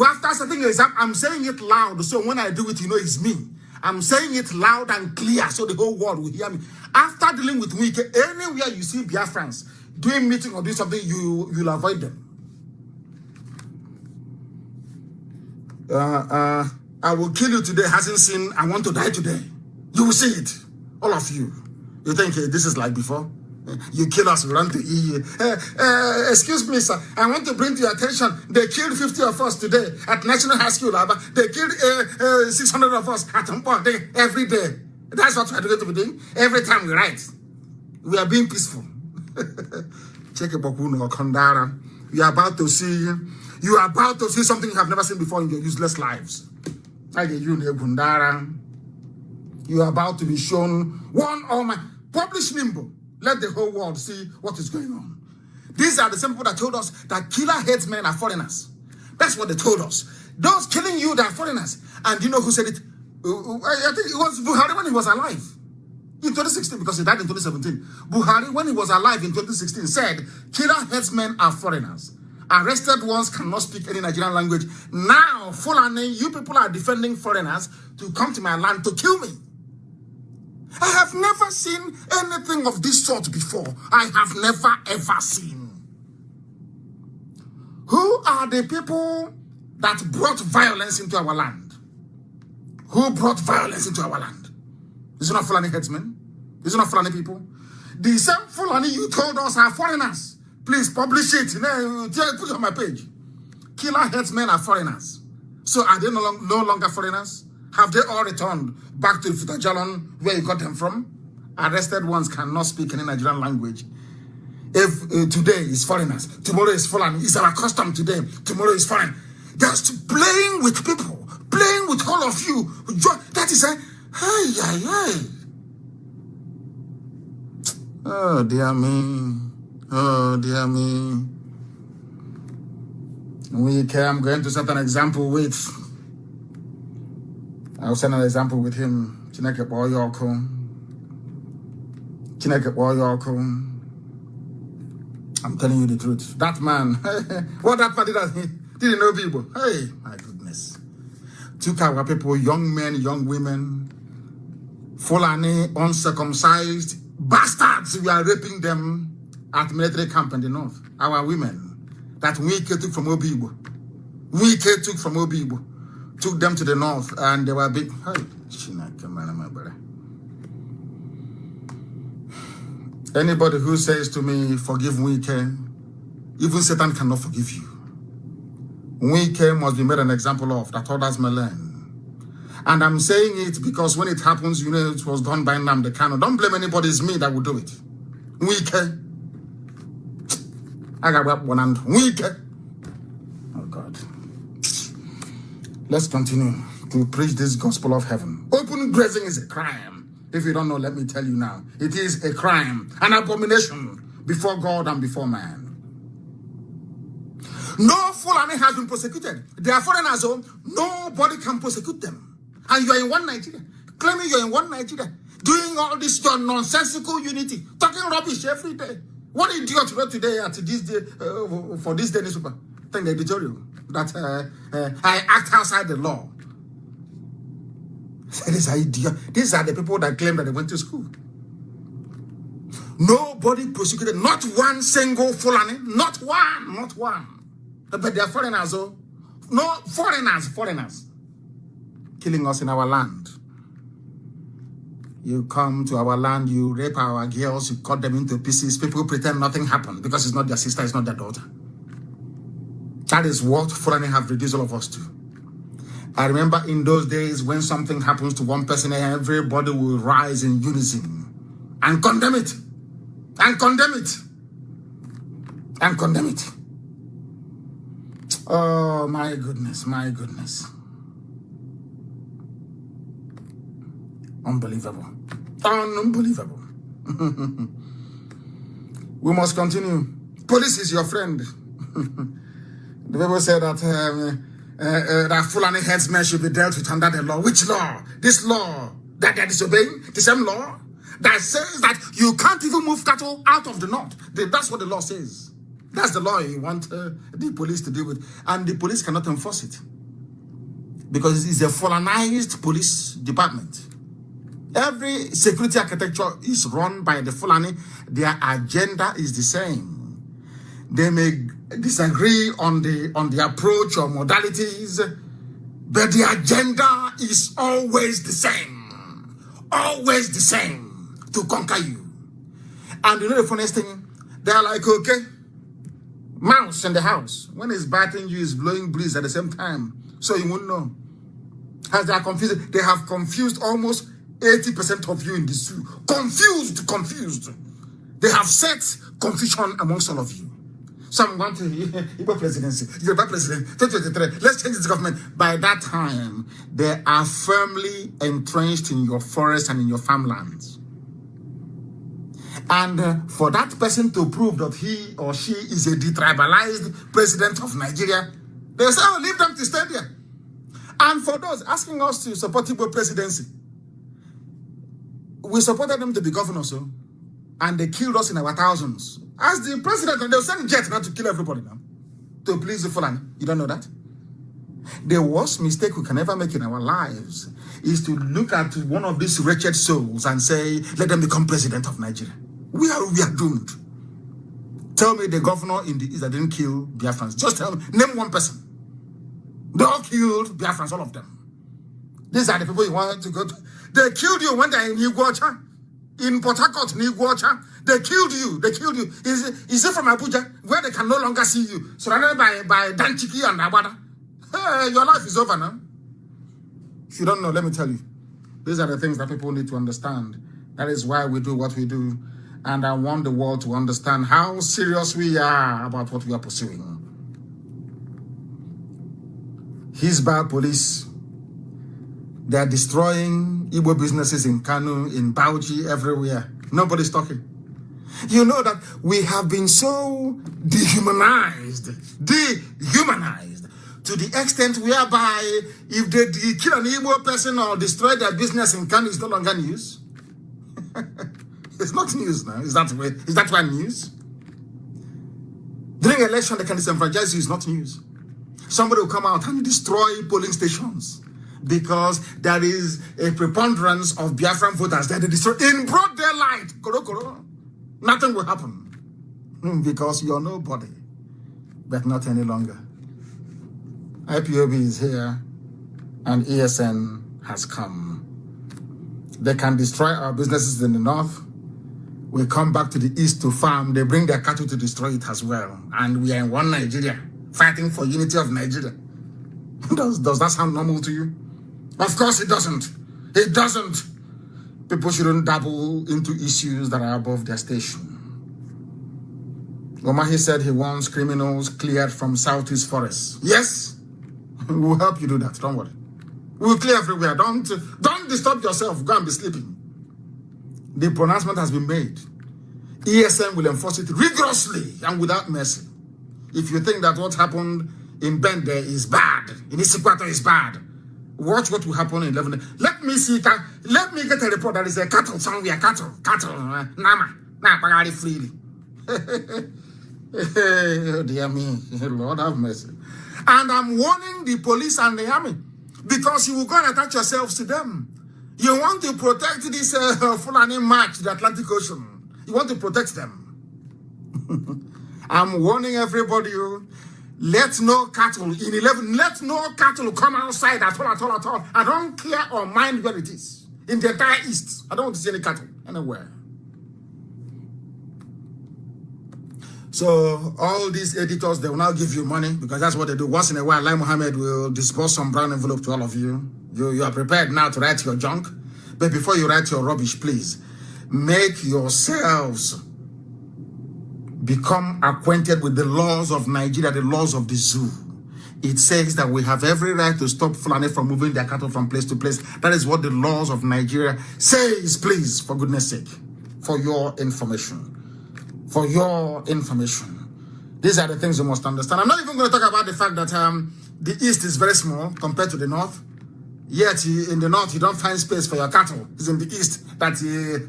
after setting an exam, I'm saying it loud, so when I do it, you know it's me. I'm saying it loud and clear, so the whole world will hear me. After dealing with Wike, anywhere you see Biafrans doing meeting or doing something, you'll avoid them. I will kill you today, hasn't seen, I want to die today. You will see it, all of you. You think this is like before? You kill us, we run to EU. Excuse me, sir. I want to bring to your attention, they killed 50 of us today at National High School. They killed 600 of us at Mpo every day. That's what we're going to be doing. Every time we write, we are being peaceful. Check a Bokuno Kondara. You are about to see something you have never seen before in your useless lives. You are about to be shown publish Nimbo. Let the whole world see what is going on. These are the same people that told us that killer headsmen are foreigners. That's what they told us. Those killing you, they are foreigners. And you know who said it? I think it was Buhari when he was alive. In 2016, because he died in 2017. Buhari, when he was alive in 2016, said killer headsmen are foreigners. Arrested ones cannot speak any Nigerian language. Now, Fulani, you people are defending foreigners to come to my land to kill me. I have never seen anything of this sort before. I have never ever seen. Who are the people that brought violence into our land? Who brought violence into our land? Is it not Fulani headsmen? Is it not Fulani people? The same Fulani you told us are foreigners. Please publish it. Put it on my page. Killer headsmen are foreigners. So are they no longer foreigners? Have they all returned back to Futajalon where you got them from? Arrested ones cannot speak any Nigerian language. If today is foreigners, tomorrow is Fulani. It's our custom today. Tomorrow is foreign. Just playing with people, playing with all of you. That is a hey. Oh dear me. Oh dear me. I'm going to set an example with. I'll send an example with him. Chineke Boyoko. I'm telling you the truth. That man, what that man didn't know people. Hey, my goodness. Took our people, young men, young women, Fulani, uncircumcised bastards. We are raping them at military camp in the north. Our women that Wike took from Obibo. Took them to the north and they were big. Hey, my brother. Anybody who says to me, forgive Wike, even Satan cannot forgive you. Wike must be made an example of, that others may learn. And I'm saying it because when it happens, you know it was done by Nnamdi Kanu. Don't blame anybody, it's me that will do it. Wike. I got one hand. Wike. Oh God. Let's continue to preach this gospel of heaven. Open grazing is a crime. If you don't know, let me tell you now. It is a crime, an abomination before God and before man. No Fulani has been prosecuted. They are foreigners, so nobody can prosecute them. And you are in one Nigeria, claiming you are in one Nigeria, doing all this your nonsensical unity, talking rubbish every day. What idiot wrote today at this day for this day newspaper? Think the editorial that I act outside the law. These are idiots. These are the people that claim that they went to school. Nobody prosecuted, not one single Fulani, not one. But they are foreigners, oh. No, foreigners. Killing us in our land. You come to our land, you rape our girls, you cut them into pieces. People pretend nothing happened because it's not their sister, it's not their daughter. That is what Fulani have reduced all of us to. I remember in those days when something happens to one person, everybody will rise in unison and condemn it. Oh, my goodness. Unbelievable. We must continue. Police is your friend. The Bible said that that Fulani headsmen should be dealt with under the law. Which law? This law that they're disobeying? The same law that says that you can't even move cattle out of the north. That's what the law says. That's the law you want the police to deal with. And the police cannot enforce it. Because it's a Fulanized police department. Every security architecture is run by the Fulani. Their agenda is the same. They may disagree on the approach or modalities, but the agenda is always the same. Always the same, to conquer you. And you know the funniest thing? They're like, okay, mouse in the house. When it's biting you, it's blowing breeze at the same time. So you won't know. As they are confused, they have confused almost 80% of you in the zoo. Confused. They have set confusion amongst all of you. Some want to Igbo presidency, Yoruba president, 2023. Let's change this government. By that time, they are firmly entrenched in your forest and in your farmlands. And for that person to prove that he or she is a detribalized president of Nigeria, they say, oh, leave them to stay there. And for those asking us to support Igbo presidency, we supported them to be governors, so, and they killed us in our thousands. As the president, and they'll send jets now to kill everybody now. to please the Fulani. You don't know that? The worst mistake we can ever make in our lives is to look at one of these wretched souls and say, let them become president of Nigeria. We are doomed. Tell me the governor in the East that didn't kill Biafrans. Just tell me, name one person. They all killed Biafrans, all of them. These are the people you wanted to go to. They killed you when they're in Iguacha. In Port Harcourt, in Iguacha. They killed you. They killed you. Is it from Abuja, where they can no longer see you? Surrounded by Danchiki and Abada. Hey, your life is over now. If you don't know, let me tell you. These are the things that people need to understand. That is why we do what we do. And I want the world to understand how serious we are about what we are pursuing. Hisba police, they are destroying Igbo businesses in Kanu, in Bauchi, everywhere. Nobody's talking. You know that we have been so dehumanized to the extent whereby if they kill an Igbo person or destroy their business in Kanu, it's no longer news. It's not news now. Is that why news? During election, they can disenfranchise you. It's not news. Somebody will come out and destroy polling stations because there is a preponderance of Biafran voters that they destroy in broad daylight. Nothing will happen because you're nobody, but not any longer. IPOB is here and ESN has come. They can destroy our businesses in the north. We come back to the east to farm. They bring their cattle to destroy it as well. And we are in one Nigeria, fighting for unity of Nigeria. Does that sound normal to you? Of course it doesn't. It doesn't. People shouldn't dabble into issues that are above their station. Omahi said he wants criminals cleared from Southeast forests. Yes, we'll help you do that. Don't worry. We'll clear everywhere. Don't disturb yourself. Go and be sleeping. The pronouncement has been made. ESN will enforce it rigorously and without mercy. If you think that what happened in Bende is bad, in Isikwato is bad, watch what will happen in 11. Let me get a report that is a cattle somewhere. Cattle, Nama, freely. Oh, dear me, Lord have mercy. And I'm warning the police and the army because you will go and attach yourselves to them. You want to protect this Fulani march to the Atlantic Ocean. You want to protect them. I'm warning everybody, let no cattle in 11, let no cattle come outside at all. I don't care or mind where it is. In the entire East, I don't want to see any cattle anywhere. So all these editors, they will now give you money because that's what they do. Once in a while, Lai Mohammed will disperse some brown envelope to all of you. You are prepared now to write your junk. But before you write your rubbish, please, make yourselves become acquainted with the laws of Nigeria, the laws of the zoo. It says that we have every right to stop Fulani from moving their cattle from place to place. That is what the laws of Nigeria says, please, for goodness sake, for your information. For your information. These are the things you must understand. I'm not even going to talk about the fact that the East is very small compared to the North. Yet in the North, you don't find space for your cattle. It's in the East that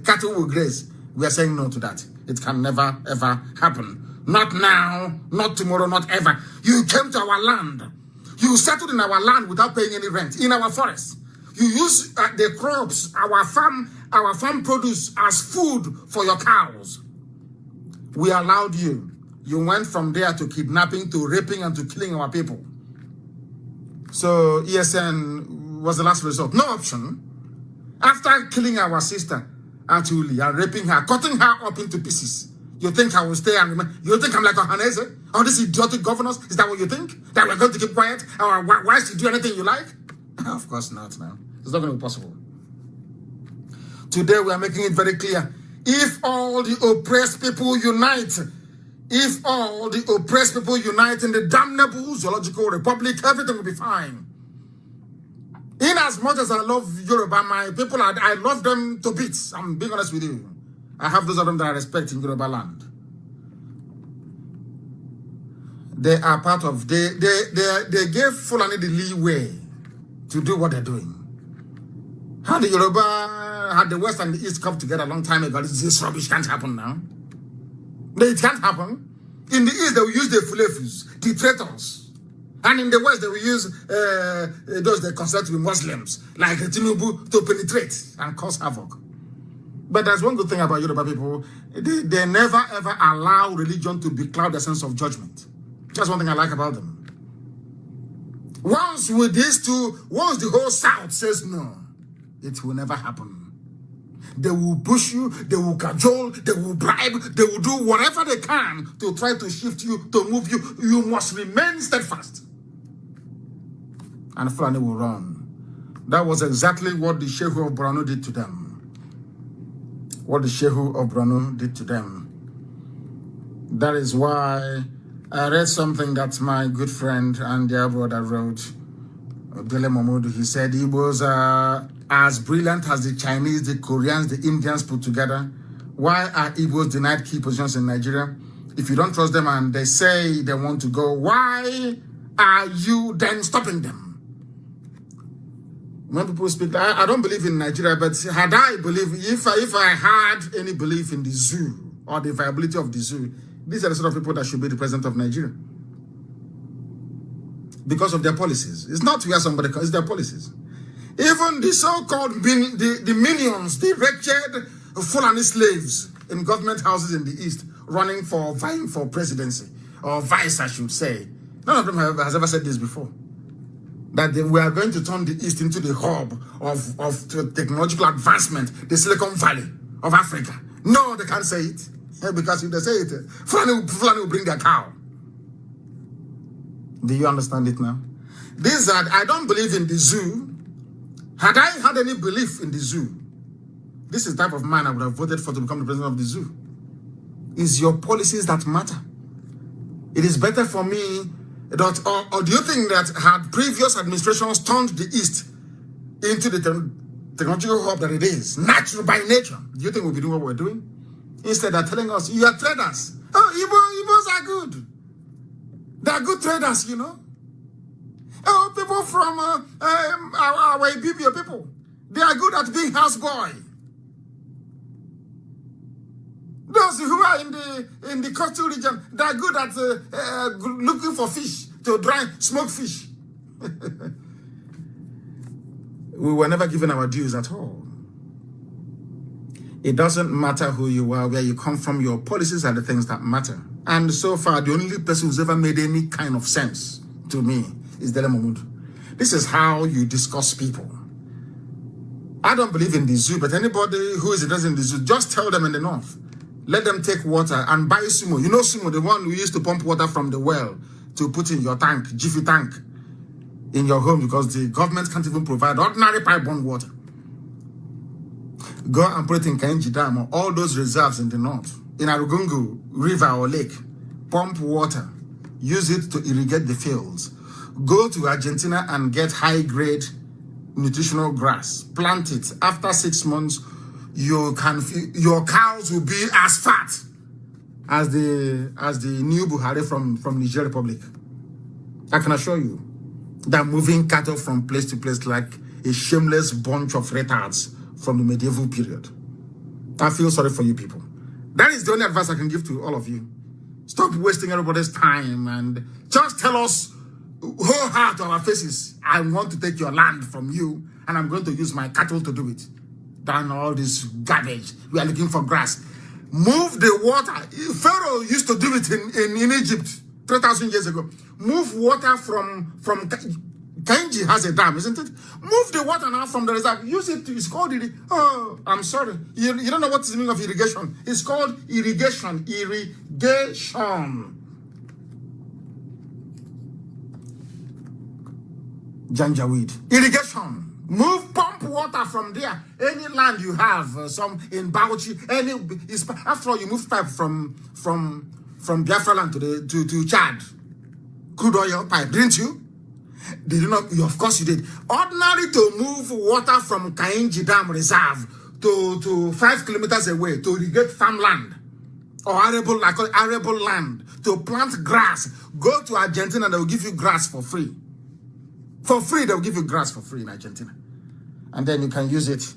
cattle will graze. We are saying no to that. It can never, ever happen. Not now, not tomorrow, not ever. You came to our land. You settled in our land without paying any rent, in our forests. You use the crops, our farm produce as food for your cows. We allowed you. You went from there to kidnapping, to raping, and to killing our people. So ESN was the last resort. No option. After killing our sister, Atuli, and raping her, cutting her up into pieces, you think I will stay and remember? You think I'm like a Hanese? All these idiotic governors? Is that what you think? That we're going to keep quiet? Our wives to do anything you like? Of course not now. It's not going to be possible. Today we are making it very clear. If all the oppressed people unite, in the damnable zoological republic, everything will be fine. In as much as I love Yoruba, my people, I love them to bits. I'm being honest with you. I have those of them that I respect in Yoruba land. They are part of, they gave Fulani the leeway to do what they're doing. Had the Yoruba, had the West and the East come together a long time ago, this rubbish can't happen now. It can't happen. In the East, they will use the Fulefus. the traitors. And in the West, they will use those they consider to be Muslims, like Tinubu, to penetrate and cause havoc. But there's one good thing about Yoruba people. They never ever allow religion to becloud their sense of judgment. That's one thing I like about them. Once with these two, once the whole South says no, it will never happen. They will push you, they will cajole, they will bribe, they will do whatever they can to try to shift you, to move you. You must remain steadfast. And Fulani will run. That was exactly what the Shehu of Borno did to them. What the Shehu of Borno did to them. That is why I read something that my good friend and their brother wrote, Dele Momodu. He said Igbos are as brilliant as the Chinese, the Koreans, the Indians put together. Why are Igbos denied key positions in Nigeria? If you don't trust them and they say they want to go, why are you then stopping them? When people speak, I don't believe in Nigeria, but had I believe, if I had any belief in the zoo or the viability of the zoo, these are the sort of people that should be the president of Nigeria. Because of their policies. It's not where somebody comes, it's their policies. Even the so-called the minions, the wretched Fulani slaves in government houses in the East vying for presidency, or vice, I should say. None of them has ever said this before. That we are going to turn the East into the hub of technological advancement, the Silicon Valley of Africa. No, they can't say it. Because if they say it, Fulani will bring their cow. Do you understand it now? I don't believe in the zoo. Had I had any belief in the zoo, this is the type of man I would have voted for to become the president of the zoo. It's your policies that matter. It is better for me that, or do you think that had previous administrations turned the East into the technological hub that it is, natural by nature, do you think we'll be doing what we're doing? Instead, they're telling us, you are traders. Oh, Igbos are good. They are good traders, you know. Oh, people from our Ibibio people, they are good at being houseboy. Those who are in the coastal region, they are good at looking for fish, to dry, smoke fish. We were never given our dues at all. It doesn't matter who you are, where you come from, your policies are the things that matter. And so far, the only person who's ever made any kind of sense to me is Dele Momodu. This is how you discuss people. I don't believe in the zoo, but anybody who is interested in the zoo, just tell them in the north. Let them take water and buy sumo. You know sumo, the one we used to pump water from the well to put in your tank, jiffy tank, in your home, because the government can't even provide ordinary pipe-borne water. Go and put it in Kainji Dam or all those reserves in the north, in Arugungu River or lake. Pump water, use it to irrigate the fields. Go to Argentina and get high-grade nutritional grass. Plant it. After 6 months, your cows will be as fat as the new Buhari from Niger Republic. I can assure you, they're moving cattle from place to place like a shameless bunch of retards from the medieval period. I feel sorry for you people. That is the only advice I can give to all of you. Stop wasting everybody's time and just tell us whole heart on our faces, I want to take your land from you and I'm going to use my cattle to do it. Than all this garbage. We are looking for grass. Move the water. Pharaoh used to do it in Egypt 3,000 years ago. Move water from Kainji has a dam, isn't it? Move the water now from the reserve. Use it. It's called oh, I'm sorry. You don't know what's the meaning of irrigation. It's called irrigation. Irrigation. Janjaweed. Irrigation. Move, pump water from there. Any land you have, some in Bauchi, after all, you move pipe from Biafra land to Chad. Crude oil pipe, didn't you? Did you not? Of course you did. Ordinary to move water from Kainji Dam Reserve to 5 kilometers away to irrigate farmland or arable land to plant grass. Go to Argentina and they will give you grass for free. For free, they'll give you grass for free in Argentina. And then you can use it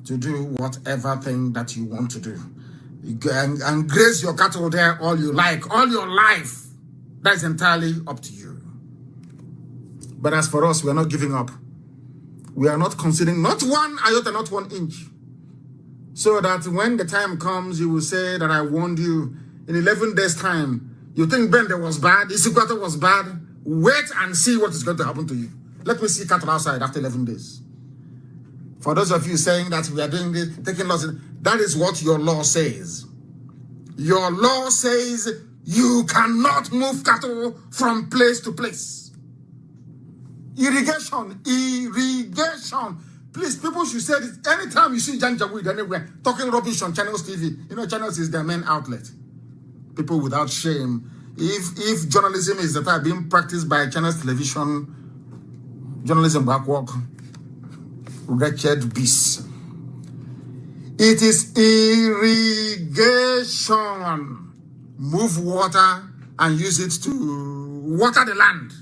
to do whatever thing that you want to do. You go and graze your cattle there all you like, all your life. That is entirely up to you. But as for us, we are not giving up. We are not conceding not 1 iota, not 1 inch. So that when the time comes, you will say that I warned you in 11 days' time. You think Bende was bad, Isukwato was bad. Wait and see what is going to happen to you. Let me see cattle outside after 11 days. For those of you saying that we are doing this, taking losses, that is what your law says. Your law says you cannot move cattle from place to place. Irrigation. Please, people should say this. Anytime you see Janjaweed anywhere talking rubbish on Channels TV, you know, Channels is their main outlet. People without shame. If journalism is the type being practiced by Channels Television, journalism backwalk, wretched beasts. It is irrigation. Move water and use it to water the land.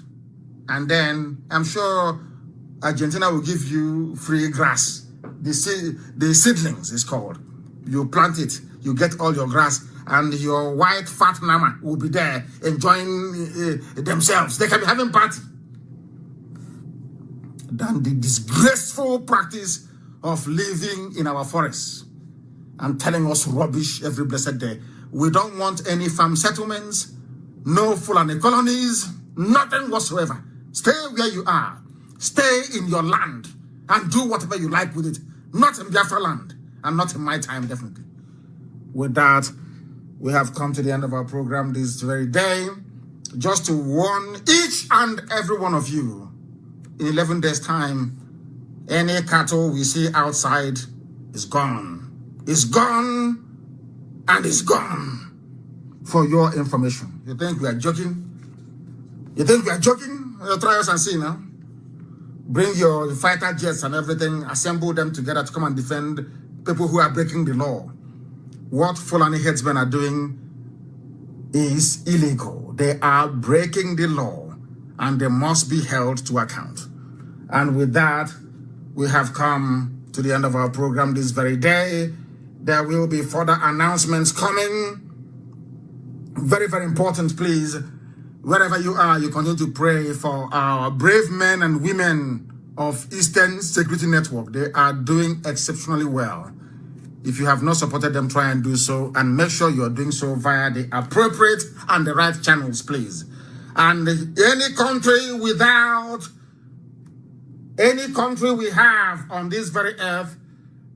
And then I'm sure Argentina will give you free grass. The seedlings is called. You plant it, you get all your grass, and your white fat mama will be there enjoying themselves. They can be having party. Than the disgraceful practice of living in our forests and telling us rubbish every blessed day. We don't want any farm settlements, no Fulani colonies, nothing whatsoever. Stay where you are. Stay in your land and do whatever you like with it. Not in Biafra land and not in my time, definitely. With that, we have come to the end of our program this very day. Just to warn each and every one of you, in 11 days' time, any cattle we see outside is gone. It's gone and it's gone. For your information. You think we are joking? You think we are joking? Try us and see now. Bring your fighter jets and everything, assemble them together to come and defend people who are breaking the law. What Fulani headsmen are doing is illegal. They are breaking the law and they must be held to account. And with that, we have come to the end of our program this very day. There will be further announcements coming. Very, very important, please. Wherever you are, you continue to pray for our brave men and women of Eastern Security Network. They are doing exceptionally well. If you have not supported them, try and do so. And make sure you are doing so via the appropriate and the right channels, please. And any country we have on this very earth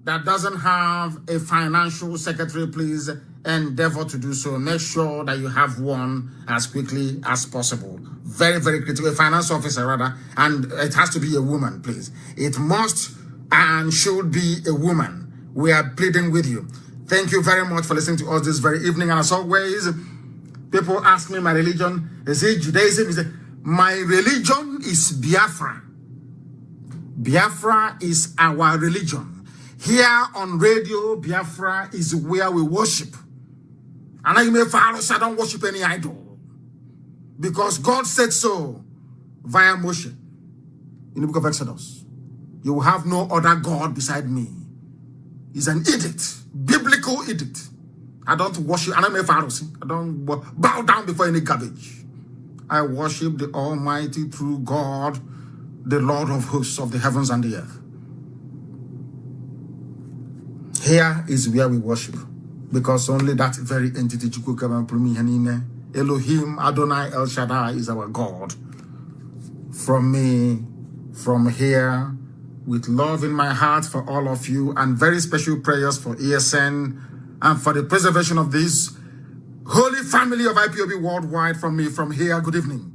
that doesn't have a financial secretary, please endeavor to do so. Make sure that you have one as quickly as possible. Very, very critical. A finance officer, rather. And it has to be a woman, please. It must and should be a woman. We are pleading with you. Thank you very much for listening to us this very evening. And as always, people ask me my religion. Is it Judaism? Is it? My religion is Biafra. Biafra is our religion. Here on radio, Biafra is where we worship. And I may follow, so I don't worship any idol. Because God said so via Moshe in the book of Exodus. You will have no other God beside me. It's an edict, biblical edict. I don't worship, and I may follow. I don't bow down before any garbage. I worship the Almighty true God, the Lord of hosts of the heavens and the earth. Here is where we worship, because only that very entity, Elohim Adonai El Shaddai, is our God. From me, from here, with love in my heart for all of you, and very special prayers for ESN and for the preservation of this holy family of IPOB worldwide. From me, from here, good evening.